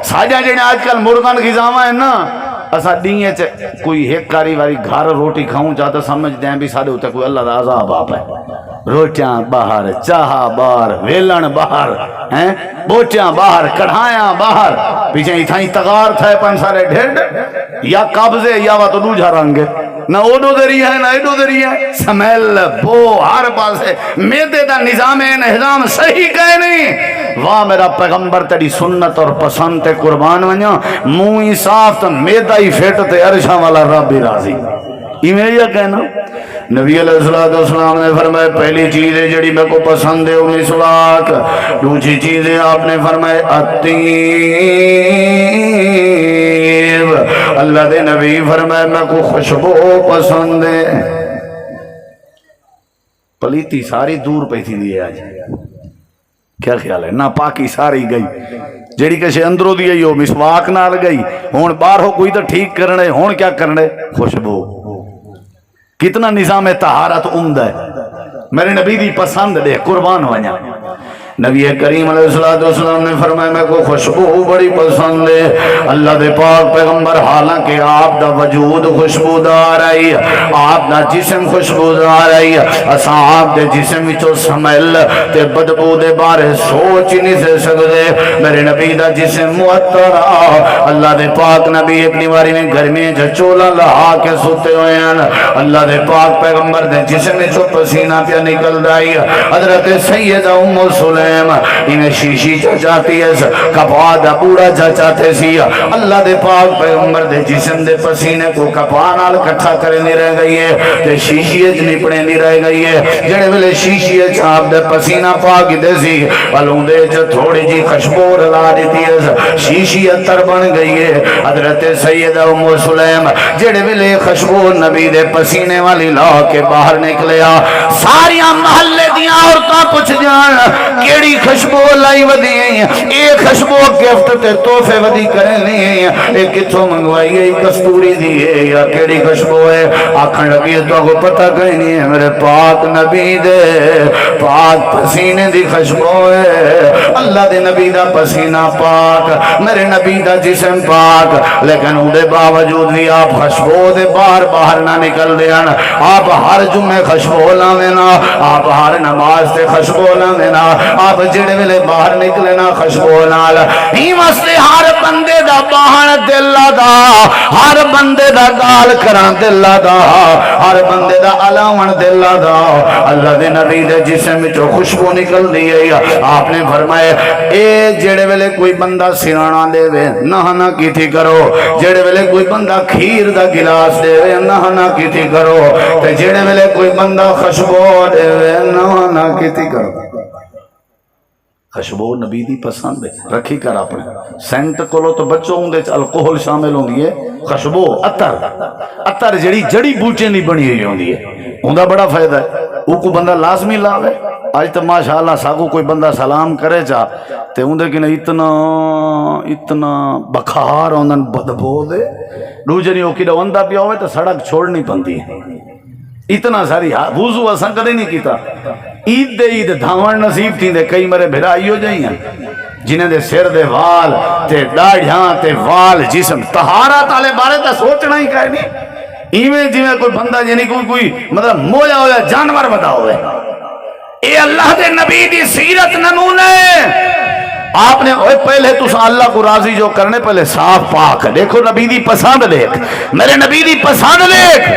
ساجہ جیڑے آج کل مرغان غذاواں ہیں نا اسا ڈیئے چ کوئی ایک کاری واری گھر روٹی کھاؤں جاتا سمجھ دیں بھی سارے ہوتے کوئی اللہ دا عذاب آپ ہے روٹیاں باہر چاہا باہر ویلن باہر ہیں بوٹیاں باہر کڑھائیاں باہر پیچھے اتھائیں تغار تھے پن سارے ڈھیڈ یا قبضے یا وہ تو دوجہ رنگ نہ اوڈو دری ہے نہ ایڈو دری ہے سمیل بو ہر پاس ہے میدے دا نظام انہضام صحیح کہے نہیں واہ میرا پیغمبر تیری سنت اور پسند تے قربان ونیا منہ ہی صاف تو میدا ہی فیٹ تے عرشاں والا رب بھی راضی ایویں یہ کہنا نبی علیہ السلام نے فرمائے پہلی چیز ہے جڑی میں کو پسند ہے وہ مسواک دوسری چیز ہے آپ نے فرمائے الطیب اللہ دے نبی فرمائے میں کو خوشبو پسند ہے پلیتی ساری دور پہ تھی دیئے آج کیا خیال ہے نا پاکی ساری گئی جیڑی کسے اندروں دیئے ہو مسواک نال گئی ہون باہر ہو کوئی تو ٹھیک کرنے ہون کیا کرنے خوشبو کتنا نظام طہارت عمدہ ہے میرے نبی دی پسند دے قربان ونیا نبی کریم علیہ السلام نے فرمایا میں کو خوشبو بڑی پسند ہے اللہ دے پاک پیغمبر حالانکہ آپ دا وجود خوشبودار آئی آپ دا جسم خوشبودار آئی اساں آپ دے جسم وچوں سمیل تے بدبو دے بارے سوچ نہیں سے سکتے میرے نبی دا جسم معطر اللہ دے پاک نبی اپنی باری میں گرمی چولا لہا کے سوتے ہوئے ہیں اللہ دے پاک پیغمبر دے جسم وچوں پسینہ پیا نکل دائی حضرت سیدہ ام سلیم سلیم انہیں شیشی چاہتی ہے کپا دا بوڑا چاہتے سی اللہ دے پاک پیغمبر دے جسم دے پسینے کو کپا نال کٹھا کرے نہیں رہ گئی ہے تے شیشیت نپڑے نہیں رہ گئی ہے جڑے ویلے شیشیت آپ دے پسینہ پاک دے سی پلوں دے جو تھوڑی جی خوشبو رلا دیتی ہے شیشیت تر بن گئی ہے حضرت سیدہ ام سلیم جڑے ویلے خوشبو نبی دے پسینے والی لا کے باہر نکلیا ساریاں محلے دیاں عورتاں پوچھ جان کیڑی خوشبو لائی ودی ہیں اے خوشبو گفٹ تے تحفے ودی کریں نہیں ہیں اے کتھوں منگوائی ہے کستوری دی ہے یا کیڑی خوشبو ہے آکھن لگی تو کو پتہ کہیں نہیں ہے میرے پاک نبی دے پاک پسینے دی خوشبو ہے اللہ دے نبی دا پسینہ پاک میرے نبی دا جسم پاک لیکن اون دے باوجود بھی آپ خوشبو دے باہر نہ نکل دیان آپ ہر جمعے خوشبو لاوینا آپ ہر نماز تے خوشبو لاوینا آپ جڑے ویلے باہر نکلے نا خوشبو نال ہی واسطے ہر بندے دا باہن دل دا ہر بندے دا گال کران دل دا ہر بندے دا علاون دل دا اللہ دے نبی دے جسم وچوں خوشبو نکل دی ہے آپ نے فرمایا اے جڑے ویلے کوئی بندہ سرانا دے وے نہ کیتی کرو جڑے ویلے کوئی بندہ کھیر دا گلاس دے وے نہ کیتی کرو تے جڑے ویلے کوئی بندہ خوشبو دے وے نہ کیتی کرو خوشبو نبی دی پسند ہے رکھی کر اپنے سینٹ کولو تو بچوں ہوں دے الکوہل شامل ہوں دیئے خوشبو اتر جڑی بوٹے نہیں بنی ہوئی ہوں دیئے ہوں دا بڑا فائدہ ہے وہ کو بندہ لازمی لاوے آج تو ماشاءاللہ ساکو کوئی بندہ سلام کرے چاہ تے ہوں دے کہ اتنا بخار ہوندن بدبو دے دوجہ نہیں ہو کی دوندہ پیا ہوئے تو سڑک چھوڑنی پندی ہے اتنا ساری وضو اساں کدے نہیں کیتا عید دے عید دھاون نصیب تھی دے کئی مرے بھرائی ہو جائیں جنہیں دے سر دے وال تے داڑھیاں تے وال جسم طہارت والے بارے تے سوچنا ہی کہیں نہیں ایویں جویں کوئی بندہ یعنی کوئی مطلب مویا ہویا جانور بتا ہوئے اے اللہ دے نبی دی سیرت نمونے آپ نے پہلے تو اللہ کو راضی جو کرنے پہلے صاف پاک دیکھو نبی دی پسند دیکھ میرے نبی دی پسند دیکھ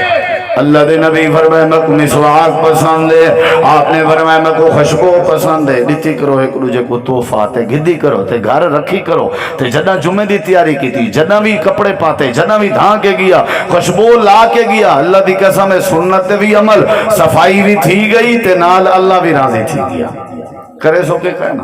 اللہ دے نبی فرمائے میں کو مسواک پسند ہے آپ نے فرمائے میں کو خوشبو پسند ہے دیتی کرو ایک دوجے کو تحفہ تے گدی کرو تے گھر رکھی کرو تے جدہ جمعے دی تیاری کی تھی جدہ بھی کپڑے پاتے جدہ بھی دھان کے گیا خوشبو لا کے گیا اللہ دی قسم ہے سنت بھی عمل صفائی بھی تھی گئی تے نال اللہ بھی راضی تھی گیا کرے سو کے کہنا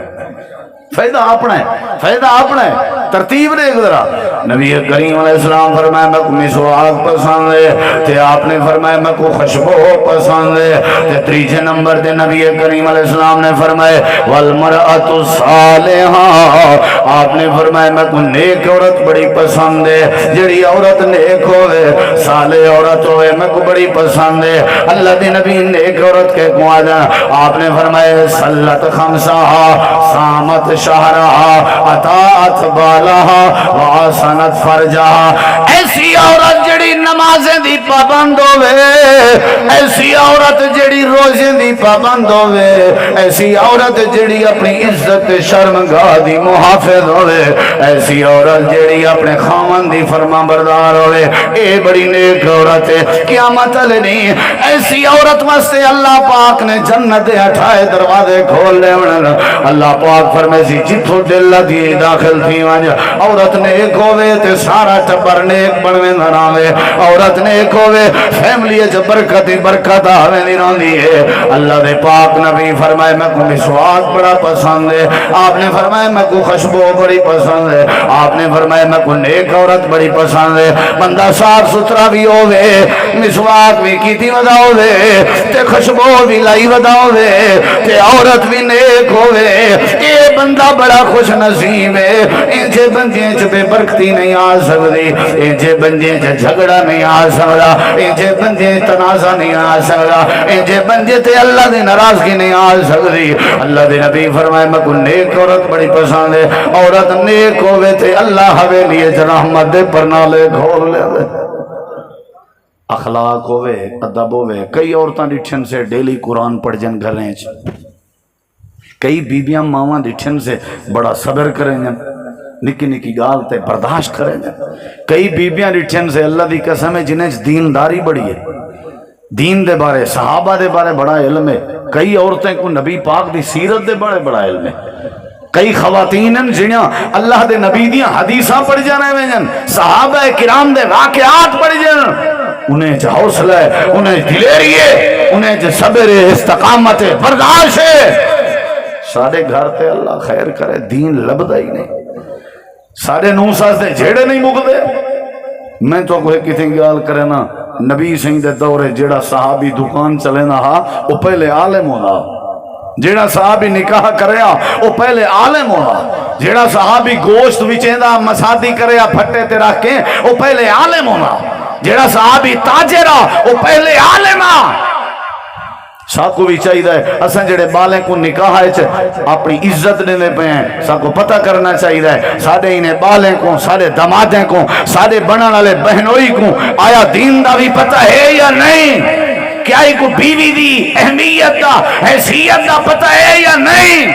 فائدہ اپنا ہے ترتیب دے ذرا نبی کریم علیہ السلام فرمایا میں کو مسواک پسند ہے تے آپ نے فرمایا میں کو خوشبو پسند ہے تے تیسرے نمبر تے نبی کریم علیہ السلام نے فرمایا والمرأۃ الصالحہ آپ نے فرمایا میں کو نیک عورت بڑی پسند ہے جڑی عورت نیک ہوئے صالح عورت ہوئے میں کو بڑی پسند ہے اللہ دی نبی نیک عورت کے معاذ آپ نے فرمایا صلت خمسہا صامت شہرہا اطاعت بالہا وآسنت فرجہا ایسی عورت جڑی نمازیں دی پابند ہوئے ایسی عورت جڑی روزیں دی پابند ہوئے ایسی عورت جڑی اپنی عزت شرمگاہ دی محافظ ہوئے ایسی عورت جڑی اپنے خامن دی فرما بردار ہوئے اے بڑی نیک عورت ہے قیامت نہیں ایسی عورت واسطے اللہ پاک نے جنت 28 دروازے کھول لے اللہ پاک فرمائے سی جتھو دل دی داخل تھی وانجا عورت نیک ہوئے تے سارا ٹبر نیک بنوے نراوے عورت نیک ہوئے فیملی جو برکت آوے نران دیئے اللہ دے پاک نبی فرمائے میں کو مسواک بڑا پسند ہے آپ نے فرمائے میں کو خوشبو بڑی پسند ہے آپ نے فرمائے میں کو نیک عورت بڑی پسند ہے بندہ صاف ستھرا بھی ہوئے مسواک بھی کیتی ودا ہوئے تے خوشبو بھی لائی ودا ہوئے تے عورت بھی نیک ہوئے اے بندہ بڑا خوش نصیب ہے انجھے بندے چ بے برکتی نہیں آ سکتی انجھے بندے چ جھگڑا نہیں آ سکتا انجھے بندے تنازع نہیں آ سکتا انجھے بندے تے اللہ دی ناراضگی نہیں آ سکتی اللہ دے نبی فرمائے میں کو نیک عورت بڑی پسند ہے عورت نیک ہوئے تے اللہ حویلی رحمت دے پرنالے کھول لے اخلاق ہوئے ادب ہوئے کئی عورتاں ڈٹھن سے ڈیلی قرآن پڑھ جن گھر رہے ہیں کئی بیبیاں ماواں ڈٹھن سے بڑا صبر کریں جن نکی نکی گال تے برداشت کریں جن کئی بیبیاں ڈٹھن سے اللہ دی قسم ہے جنہیں دینداری بڑی ہے دین دے بارے صحابہ دے بارے بڑا علم ہے. کئی عورتیں کو نبی پاک دی سیرت دے بارے بڑا علم ہے. کئی خواتین جنہاں اللہ دے نبی دیاں حدیثاں پڑھ جانے میں صحابہ کرام دے واقعات پڑھ جان. انہیں جو حوصلہ ہے, انہیں دلیری ہے, انہیں جو صبر ہے, استقامت ہے, برداشت ہے. سارے گھر تے اللہ خیر کرے دین لبدا ہی نہیں. سارے نو ساس دے جھیڑے نہیں مکدے. میں تو کوئی کسی گال کرے نا, نبی سنگھ دے دورے جیڑا صحابی دکان چلے نا ہا وہ پہلے عالم ہونا, جیڑا صحابی نکاح کریا وہ پہلے عالم ہونا, جیڑا صحابی گوشت وچیندا مسادی کریا پھٹے تے رکھ کے وہ پہلے عالم ہونا, جیڑا صحابی تاجرہ وہ پہلے عالم آ. ساکو بھی چاہیے اساں جڑے بالیں کو نکاح اپنی عزت دینے پہ ہیں, ساکو پتہ کرنا چاہیے سارے انہیں بالیں کو, سارے دمادیں کو, سارے بنن والے بہنوئی کو آیا دین دا بھی پتہ ہے یا نہیں, کیا ہی کو بیوی دی اہمیت دا حیثیت دا پتہ ہے یا نہیں.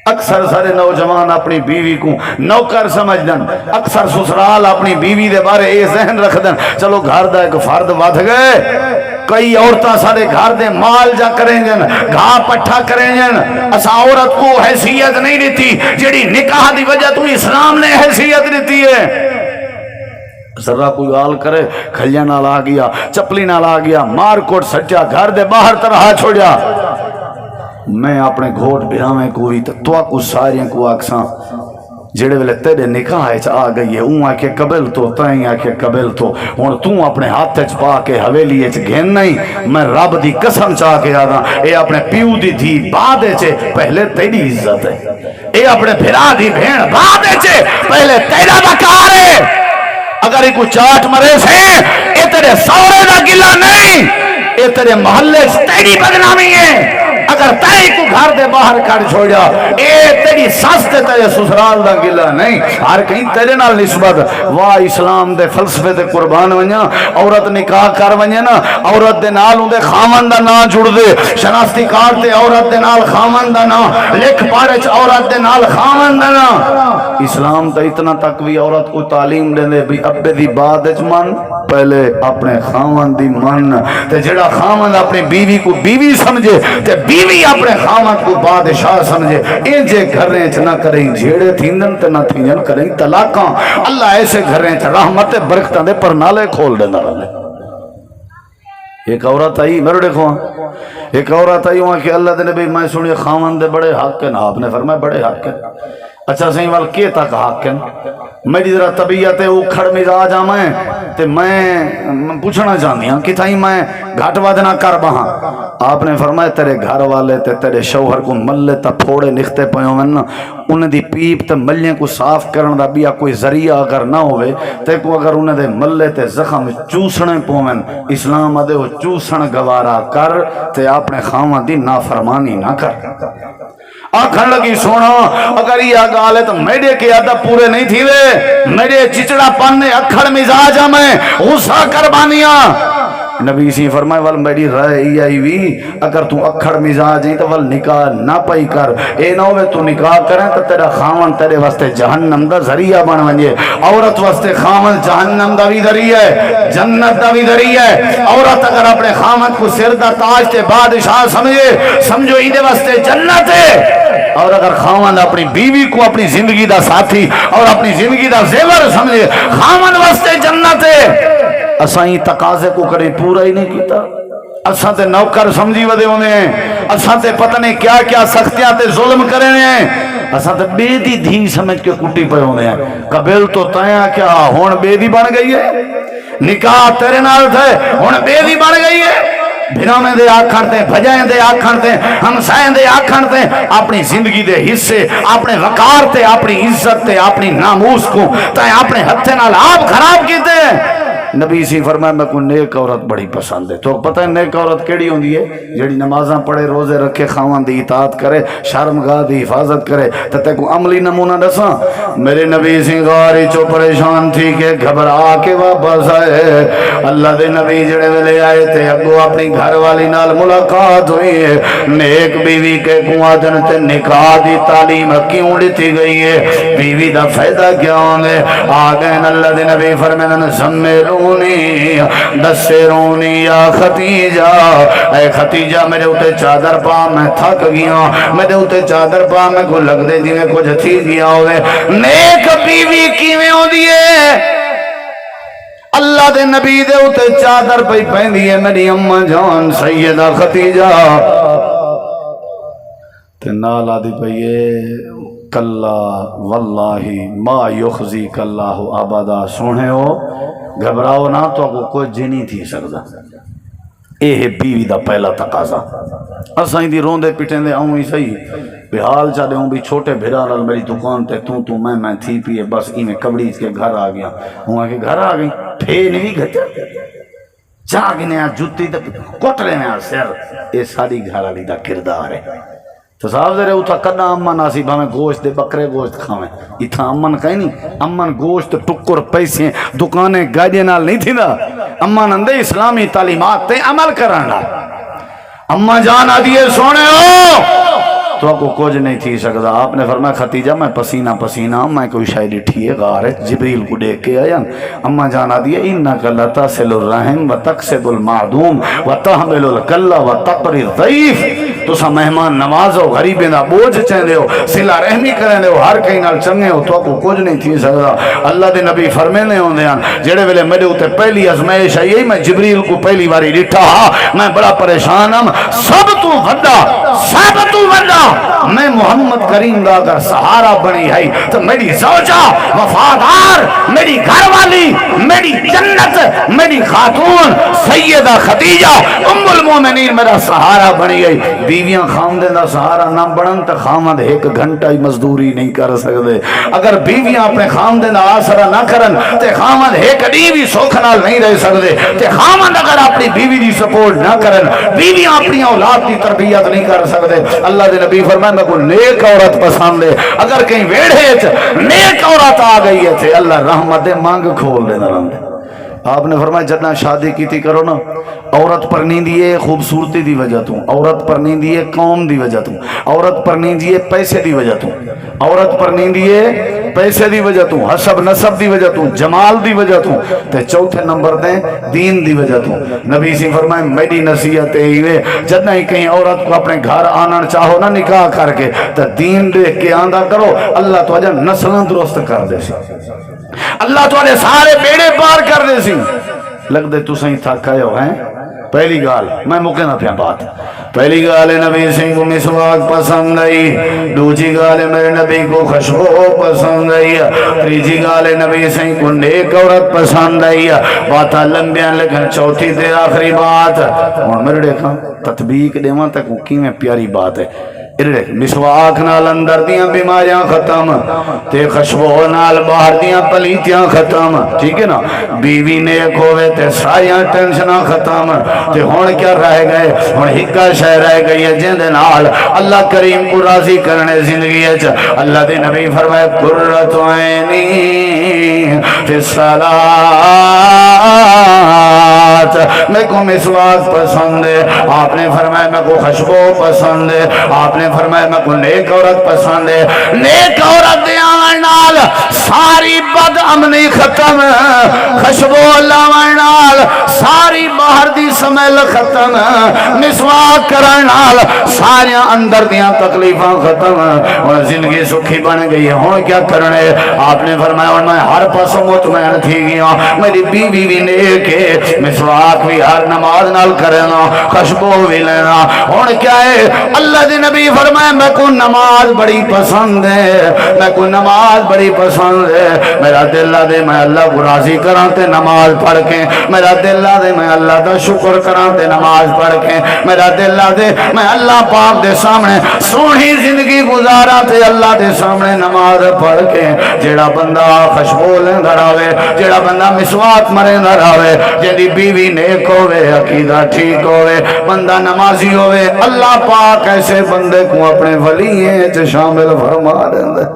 اکثر سارے نوجوان اپنی بیوی کو نوکر سمجھ دن, اکثر سسرال اپنی بیوی دے بارے اے ذہن رکھ دن چلو گھر دا ایک فرد ودھ گئے. کئی عورتاں سارے گھر دے مال جا کریں جن, گھا پٹھا کریں جن. اسا عورت کو حیثیت نہیں دیتی جڑی نکاح دی وجہ تو اسلام نے حیثیت دیتی ہے. ذرا کوئی آل کرے کھلیاں نال آ گیا, چپلی نال آ گیا, مار کوٹ سٹیا, گھر دے باہر طرح چھوڑیا. میں اپنے گھوٹ بھراویں کوئی تو کو ساریاں کو آکساں جڑے ویلے تیرے نکاح آ گئی ہے اون آکے قبل تو تائیں آکے قبل تو ہن تو اپنے ہاتھ پا کے حویلی گھن نہیں. میں رب دی قسم چاہ کے آدھا اے اپنے پیو دی تھی بعد پہلے تیری عزت ہے, اے اپنے بھرا دی بھین بعد پہلے تیرا وقار ہے. اگر ایک چاٹ مرے سے اے تیرے سورے دا گلہ نہیں, اے تیرے محلے سے تیری بدنامی ہے. اگر تائی کو گھر دے باہر کر چھوڑیا اے تیری ساس تے تیرے سسرال دا گلہ نہیں. ہر کہیں تیرے نال نسبت واہ اسلام دے فلسفے دے قربان ونیا. عورت نکاح کر ونیا نا, عورت دے نال اون دے خاوند دا نام جڑ دے, شناختی کارڈ تے عورت دے نال خاوند دا نام, لکھ پڑھ چ عورت دے نال خاوند دا نام. اسلام تے اتنا تک بھی عورت کو تعلیم دے دے بھی ابے دی بات وچ من, پہلے اپنے خاوند دی من. تے جڑا خاوند اپنی بیوی کو بیوی سمجھے تے بیوی اپنے خامد کو بادشاہ سمجھے. ان جے گھریں چ نہ کریں جھیڑے تھیندن تے نہ تھیندن کریں طلاقاں. اللہ ایسے گھریں چ رحمت برکتاں دے پرنالے کھول دیندا رہے. ایک عورت آئی میرے دیکھو, ایک عورت آئی وہاں کہ اللہ دے نبی میں سنی خامن دے بڑے حق ہیں. آپ نے فرمایا بڑے حق ہیں. اچھا صحیح وال کے تک حق ہیں. میری ذرا طبیعت اکھڑ مزاج آ میں تے میں پوچھنا چاہتی ہوں کہ تھائی میں گھٹ ود نہ کر بہاں. آپ نے فرمایا تیرے گھر والے تے تیرے شوہر کو ملے تا پھوڑے نکھتے پیوں من, انہیں دی پیپ تے ملیاں کو صاف کرن دا بیا کوئی ذریعہ اگر نہ ہوئے تے کو اگر انہیں دے ملے تے زخم چوسنے پومن, اسلام آدھے وہ چوسن گوارا کر تے اپنے خامہ دی نافرمانی نہ کر. آکھن لگی سونا اگر یہ گال ہے تو میرے کے عادت پورے نہیں تھی وے, میرے چچڑا پانے اکھڑ مزاج میں غصہ قربانیاں. نبی سی فرمائے وال میری رائے ای آئی وی اگر تو اکھڑ مزاج ہیں تو وال نکاح نہ پائی کر. اے نہ ہوئے تو نکاح کریں تو تیرا خامن تیرے واسطے جہنم دا ذریعہ بن ونجے. عورت واسطے خامن جہنم دا بھی ذریعہ ہے, جنت دا بھی ذریعہ ہے. عورت اگر اپنے خامن کو سر دا تاج تے بادشاہ سمجھے سمجھو ایدے واسطے جنت ہے. اور اگر خامن اپنی بیوی کو اپنی زندگی دا ساتھی اور اپنی زندگی دا زیور سمجھے خامن واسطے جنت ہے. اساں ہی تقاضے کو کرے پورا ہی نہیں کیتا. اساں تے نوکر سمجھی ودے ہونے ہیں, اساں تے پتہ نہیں کیا کیا سختیاں تے ظلم کرے ہیں. اساں تے بے دی دھی سمجھ کے کٹی پہ ہونے ہیں. قبل تو تیاں کیا ہون بے دی بن گئی ہے, نکاح تیرے نال تھے ہون بے دی بن گئی ہے. بھنامیں دے آکھن تے, بھجائیں دے آکھن تے, ہمسائیں دے آکھن تے, اپنی زندگی دے حصے اپنے وقار تے, اپنی عزت تے, اپنی ناموس کو تے اپنے ہتھے نال آپ خراب کیتے ہیں. نبی سی فرمایا میں کو نیک عورت بڑی پسند ہے. تو پتہ ہے نیک عورت کیڑی ہوندی ہے؟ جڑی نمازاں پڑھے, روزے رکھے, خاوند دی اطاعت کرے, شرمگاہ دی حفاظت کرے. تے کو عملی نمونہ دساں, میرے نبی سی غاری چو پریشان تھی کہ گھبرا کے واپس آئے. اللہ دے نبی جڑے ویلے آئے تے اگو اپنی گھر والی نال ملاقات ہوئی ہے. نیک بیوی کے کو آدن تے نکاح دی تعلیم کیوں دیتی گئی ہے, بیوی دا فائدہ کیا ہوں گے. آگئے اللہ دے نبی فرمائے زمیلو دسرونی یا ختیجہ، اے ختیجہ میرے اتے چادر پا میں تھک گیا، میرے اتے چادر پا میں کو لگ دے جی میں کچھ تھی گیا ہوئے۔ نیک بیوی کیویں ہو دیئے اللہ دے نبی دے اتے چادر پہ پہن دیئے میری اماں جان سیدہ ختیجہ تے نالا دی پئیے کلا واللہ ما یخزیک اللہ آبادا، سونے ہو گھبراؤ نہ تو کو کوئی جنی تھی سکتا۔ اے بیوی دا پہلا تقاضا، اساں دی روندے پٹیں دے آؤں ہی صحیح بحال چاہتے ہوں بھی چھوٹے بھیرا نال میری دکان تے تو میں تھی پیے بس میں کبڑی کے گھر آ گیا ہوں کہ گھر آ گئی پھے نہیں گھٹا جاگنے جتی تے کوٹرے میں سر، اے ساری گھر والی دا کردار ہے۔ تو صاحب ذرے اتھا کنا امن آسی بھامیں گوشت دے بکرے گوشت کھاویں، اتھا امن کہیں نہیں، امن گوشت ٹکر پیسے دکانیں گاڑی نال نہیں تھی دا، امن اندے اسلامی تعلیمات تے عمل کرنا۔ اما جان آدھیے سونے ہو تو آپ کو کچھ نہیں تھی سکتا۔ آپ نے فرمایا ختیجہ میں پسینہ پسینہ میں کوئی شاید ٹھیے غار ہے، جبریل کو دیکھ کے آیا۔ اما جان آدھیے انکا لتصل الرحم وتقصد المعدوم وتحمل الکل وتقری الضعیف، تو سا مہمان نوازو غریبیں دا بوجھ چاہتے ہو صلہ رحمی کریں ہو ہر کہیں نال چنگے ہو تو آپ کو کچھ نہیں تھی سکتا۔ اللہ دے نبی فرمینے ہوندے ہیں جڑے ویلے میرے ہوتے پہلی ازمائش آئی میں جبریل کو پہلی باری ڈٹھا میں بڑا پریشان ہم، سب تو وڈا میں محمد کریم دا اگر سہارا بنی ہے تو میری زوجہ وفادار، میری گھر والی، میری جنت، میری خاتون سیدہ ختیجہ ام المومنین میرا سہارا بنی ہے۔ بیویاں خامدے دا سہارا نہ بڑھن تو خامد ایک گھنٹہ ہی مزدوری نہیں کر سکتے۔ اگر بیویاں اپنے خامدے دا آسرا نہ کرن تو خامد ایک بھی سوکھ نال نہیں رہ سکتے۔ تو خامد اگر اپنی بیوی دی سپورٹ نہ کرن، بیویاں اپنی اولاد دی تربیت نہیں کر سکتے۔ اللہ دے نبی فرمائے میں کو نیک عورت پسند ہے، اگر کہیں ویڑھے نیک عورت آ گئی ہے تو اللہ رحمت مانگ کھول دینا رہے۔ آپ نے فرمایا جتنا شادی کی تھی کرو نا، عورت پر نہیں دیئے خوبصورتی دی وجہ تو، عورت پر نہیں دیئے قوم دی وجہ تو، عورت پر نہیں دیئے پیسے دی وجہ تو، عورت پر نہیں دیئے پیسے دی وجہ تو، حسب نسب دی وجہ تو، جمال دی وجہ تو، تے چوتھے نمبر دیں دین دی وجہ تو۔ نبی سی فرمائے میری نصیحت ہے جتنا ہی کہیں عورت کو اپنے گھر آنا چاہو نا نکاح کر کے تو دین دیکھ کے آندہ کرو، اللہ تو اجا نسلیں درست کر دے سی، اللہ تو اجا سارے بیڑے پار کر دے سی۔ لگ دے تو سہیں تھا کہے ہو ہیں پہلی گال میں مکے نہ پیا بات، پہلی گال نبی سنگھ کو مسواک پسند آئی، دوسری گال میرے نبی کو خوشبو پسند آئی، تیسری گال نبی سنگھ کو نیک عورت پسند آئی۔ باتاں لمبیاں لیکن چوتھی تے آخری بات اور میرے دیکھا تطبیق دیواں تک کی میں پیاری بات ہے۔ مسواک نال اندر دیاں بیماریاں ختم تے خوشبو نال باہر دیاں پلیتیاں ختم، ٹھیک ہے نا؟ بیوی نیک ہوئے تے ساریاں ٹینشناں ختم تے ہون کیا رہ گئے، ہون ہکا شے رہ گئی ہے جن دے نال اللہ کریم کو راضی کرنے زندگی ہے۔ اللہ دے نبی فرمائے قرۃ عینی فی الصلاۃ، میں کو مسواک پسند ہے، آپ نے فرمایا میں کو خوشبو پسند ہے، آپ نے فرمایا میں کو نیک عورت پسند ہے۔ نیک عورت دیان نال ساری بد امنی ختم، خوشبو لاون نال ساری باہر دی سمیل ختم، مسواک کرن نال ساری اندر دیاں تکلیفاں ختم اور زندگی سکھی بن گئی ہے۔ ہن کیا کرنے؟ آپ نے فرمایا اور میں ہر پاسوں مطمئن تھی گیا، میری بیوی بھی نیک ہے، مسواک بھی ہر نماز نال کرنا، خوشبو بھی لینا۔ ہن کیا ہے؟ اللہ دے نبی فرمائے میں کو نماز بڑی پسند ہے، میں کو نماز بڑی پسند ہے، میرا دل دے میں اللہ کو راضی کراں تے نماز پڑھ کے، میرا دل دے میں اللہ دا شکر کراں تے نماز پڑھ کے، میرا دل دے میں اللہ پاک دے سامنے سونی زندگی گزاراں تے اللہ دے سامنے نماز پڑھ کے۔ جیڑا بندہ خوشبو لیندا رہے، جیڑا بندہ مسواک مریندا رہے، جیڑی بیوی نیک ہوے، عقیدہ ٹھیک ہوے، بندہ نمازی ہوے، اللہ پاک ایسے بندے کو اپنے ولییں چ شامل فرما دیندا۔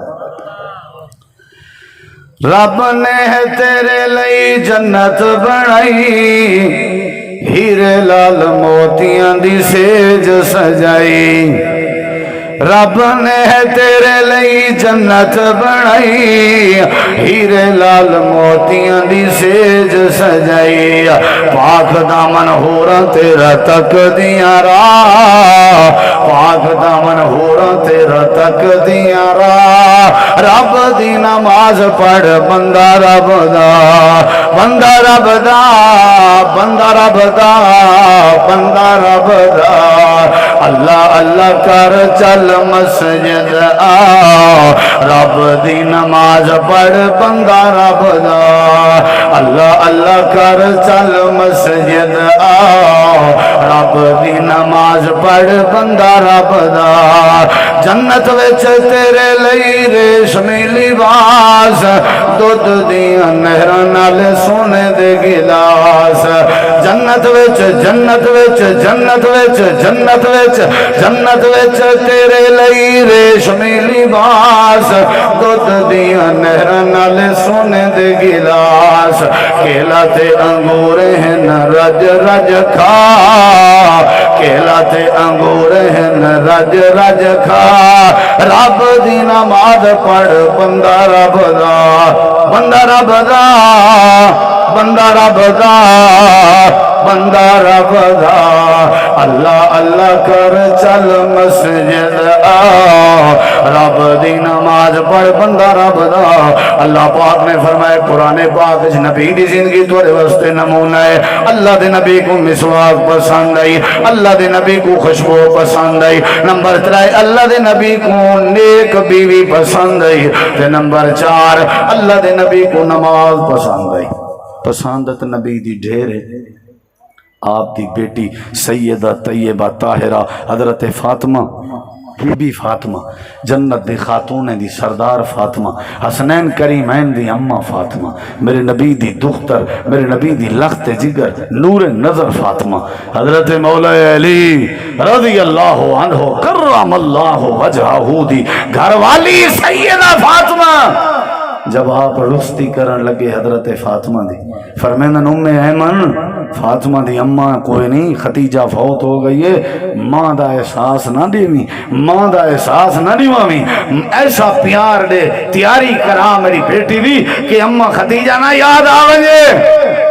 رب نے تیرے لئی جنت بنائی، ہیرے لال موتیاں دی سیج سجائی، رب نے تیرے لئی جنت بنائی ہیرے لال موتیاں دی سیج سجائی پاک دامن ہورا تیرا تک دیاں راہ پاک دامن ہورا تیرا تک دیاں راہ رب دی نماز پڑھ بندہ رب دا بندہ رب دا بندہ رب دا بندہ رب دا اللہ اللہ کر چل مسجد آ رب دی نماز پڑھ بندہ رب دا اللہ اللہ کر چل مسجد آ رب دی نماز پڑھ بندہ رب دا جنت وچ تیرے لئی ریشمی لباس دودھ دیاں نہراں نال سونے دے گلاس جنت وچ جنت وچ جنت وچ جنت وچ جنت وچ تیرے لئی ریشمی لباس دودھ دیاں نہراں نال سونے دے گلاس کیلا تے انگور ہیں رج رج کھا کیلا تے انگور ہیں رج رج کھا رب دی نماز پڑھ بندہ رب دا بندہ رب دا بندہ رب دا بندہ رب دا اللہ اللہ کر چل مسجد آ رب دی نماز پڑھ بندہ رب دا اللہ پاک نے فرمائے قرآن پاک نبی دی زندگی تھوڑے واسطے نمونہ ہے اللہ دے نبی کو مسواک پسند آئی اللہ دے نبی کو خوشبو پسند آئی نمبر 3 اللہ دے نبی کو نیک بیوی پسند آئی تے نمبر 4 اللہ دے نبی کو نماز پسند آئی پسندت نبی دی ڈھیر ہے آپ دی بیٹی سیدہ طیبہ طاہرہ حضرت فاطمہ بی بی فاطمہ جنت دی خاتون دی سردار فاطمہ حسنین کریمین دی اماں فاطمہ میرے نبی دی دختر میرے نبی دی لخت جگر نور نظر فاطمہ حضرت مولا علی رضی اللہ عنہ کرم اللہ وجہہ دی گھر والی سیدہ فاطمہ جب آپ رستی کرن لگے حضرت فاطمہ دی فرمیندن ام ایمن فاطمہ دی اماں کوئی نہیں ختیجہ فوت ہو گئی ہے ماں دا احساس نہ دیویں ماں دا احساس نہ دیویں ایسا پیار دے تیاری کرا میری بیٹی دی کہ اماں ختیجہ نہ یاد آوجے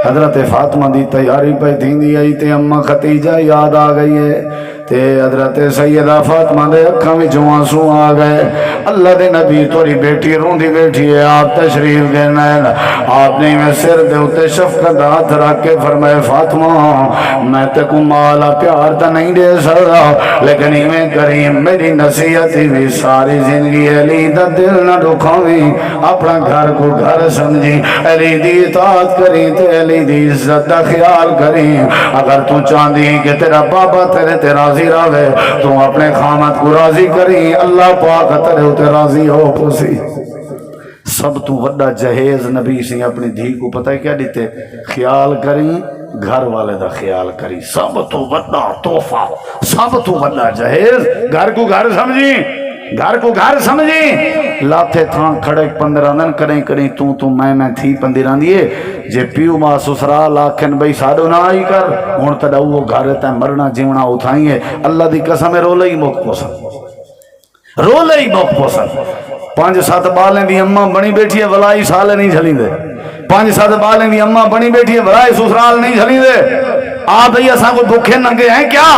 حضرت فاطمہ دی تیاری پہ تھی دی آئی تے اماں ختیجہ یاد آ گئی ہے تے حضرت سیدہ فاطمہ دے اکھاں وچ آنسو آ گئے اللہ دے نبی توری بیٹی روندی بیٹھی ہے آپ تشریف دینا ہے آپ نے میں سر دے اتے شفقت ہاتھ رکھ کے فرمائے فاطمہ میں تے کو مالا پیار تا نہیں دے سکتا لیکن میں کریم میری نصیحت بھی ساری زندگی علی دا دل نہ دکھاویں اپنا گھر کو گھر سمجھی علی دی اطاعت کریں تے علی دی عزت دا خیال کریں اگر تو چاندی کہ تیرا بابا تیرے تے راضی رہے تو اپنے خامت کو راضی کریں اللہ پاک تیرے ہوتے راضی ہو پوسی سب تو وڈا جہیز نبی سے اپنی دھی کو پتہ ہے کیا دیتے خیال کریں گھر والے دا خیال کریں سب تو وڈا تحفہ سب تو وڈا جہیز گھر کو گھر سمجھیں گھر کو گھر سمجھیں لاتے تھان کھڑے 15 دن کریں تو میں تھی 15 دیئے جے پیو ماں سسرا لاکھن بھئی ساڑھو نہ آئی کر ہون تڑا وہ گھر تے مرنا جیونا اٹھائیں گے اللہ دی قسم رو لئی موک پوسن 5-7 بالیں دی اماں بنی بیٹھی ہے ولائی سالے نہیں جھلیں دے 5-7 بالیں دی اماں بنی بیٹھی ہے ولائی سسرال نہیں جھلیں دے آپ بھئی ایسا کوئی بھوکے ننگے ہیں کیا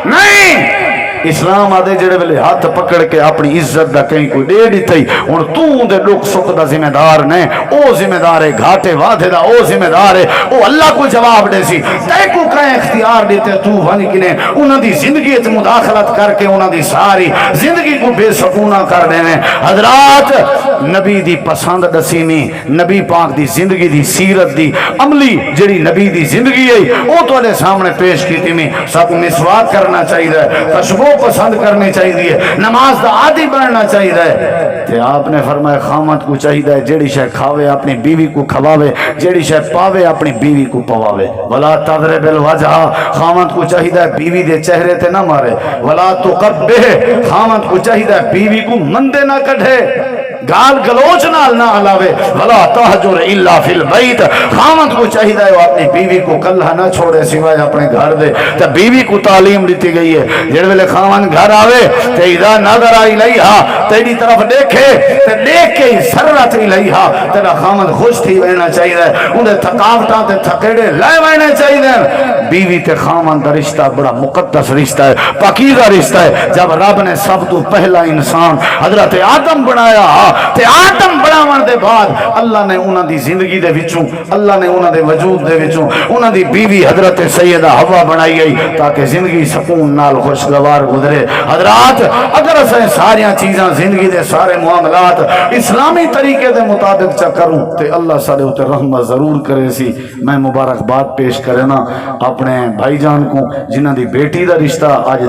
نہیں اسلام آدھے جڑے ویلے ہاتھ پکڑ کے اپنی عزت دا کہیں کوئی دے دی تھی اور تو دے لوگ سکھ دا ذمہ دار نے او ذمہ دار ہے گھاٹے وعدے دا او ذمہ دار ہے او اللہ کو جواب دے سی تے کو کہیں اختیار دیتے تو ون کنے انہاں دی زندگی تے مداخلت کر کے انہاں دی ساری زندگی کو بے سکونہ کر دینے حضرات نبی دی پسند دسینی نبی پاک دی زندگی دی سیرت دی عملی جڑی نبی دی زندگی ہے او تواڈے سامنے پیش کیتی میں سب مسواک کرنا چاہیے خوشبو پسند کرنی چاہیے نماز دا عادی بننا چاہیے تے آپ نے فرمایا خامت کو چاہیے جیڑی شے کھاوے اپنی بیوی کو کھواوے جیڑی شے پاوے اپنی بیوی کو پواوے ولا تضرب الوجہ خامت کو چاہیے بیوی دے چہرے تے نہ مارے ولا تقبح خامت کو چاہیے بیوی کو مندے نہ کڈھے گال گلوچ نال نہ ہلاوے ولا تہجر الا فی البیت خاوند کو چاہیے ہے وہ اپنی بیوی کو کلہ نہ چھوڑے سوائے اپنے گھر دے تے بیوی کو تعلیم دیتی گئی ہے جڑ ویلے خاوند گھر آوے تے اذا نظر الیہا تیری طرف دیکھے تے دیکھ کے ہی سرت الیہا تیرا خاوند خوش تھی وینا چاہیے انہیں تھکاوٹاں تے تھکیڑے لے وینے چاہیے بیوی تے خاوند دا رشتہ بڑا مقدس رشتہ ہے پاکیزہ رشتہ ہے جب رب نے سب تو پہلا انسان حضرت آدم بنایا تے آدم بناون دے بعد اللہ نے انہاں دی زندگی دے وچوں اللہ نے انہاں دے وجود دے وچوں انہاں دی بیوی حضرت سیدہ حوا بنائی گئی تاکہ زندگی سکون نال خوشگوار گزرے حضرات اگر اسیں ساریاں چیزاں زندگی دے سارے معاملات اسلامی طریقے دے مطابق چا کروں تے اللہ سارے اوتے رحمت ضرور کرے سی میں مبارکباد پیش کرنا اپنے بھائی جان کو جنہاں دی بیٹی دا رشتہ آج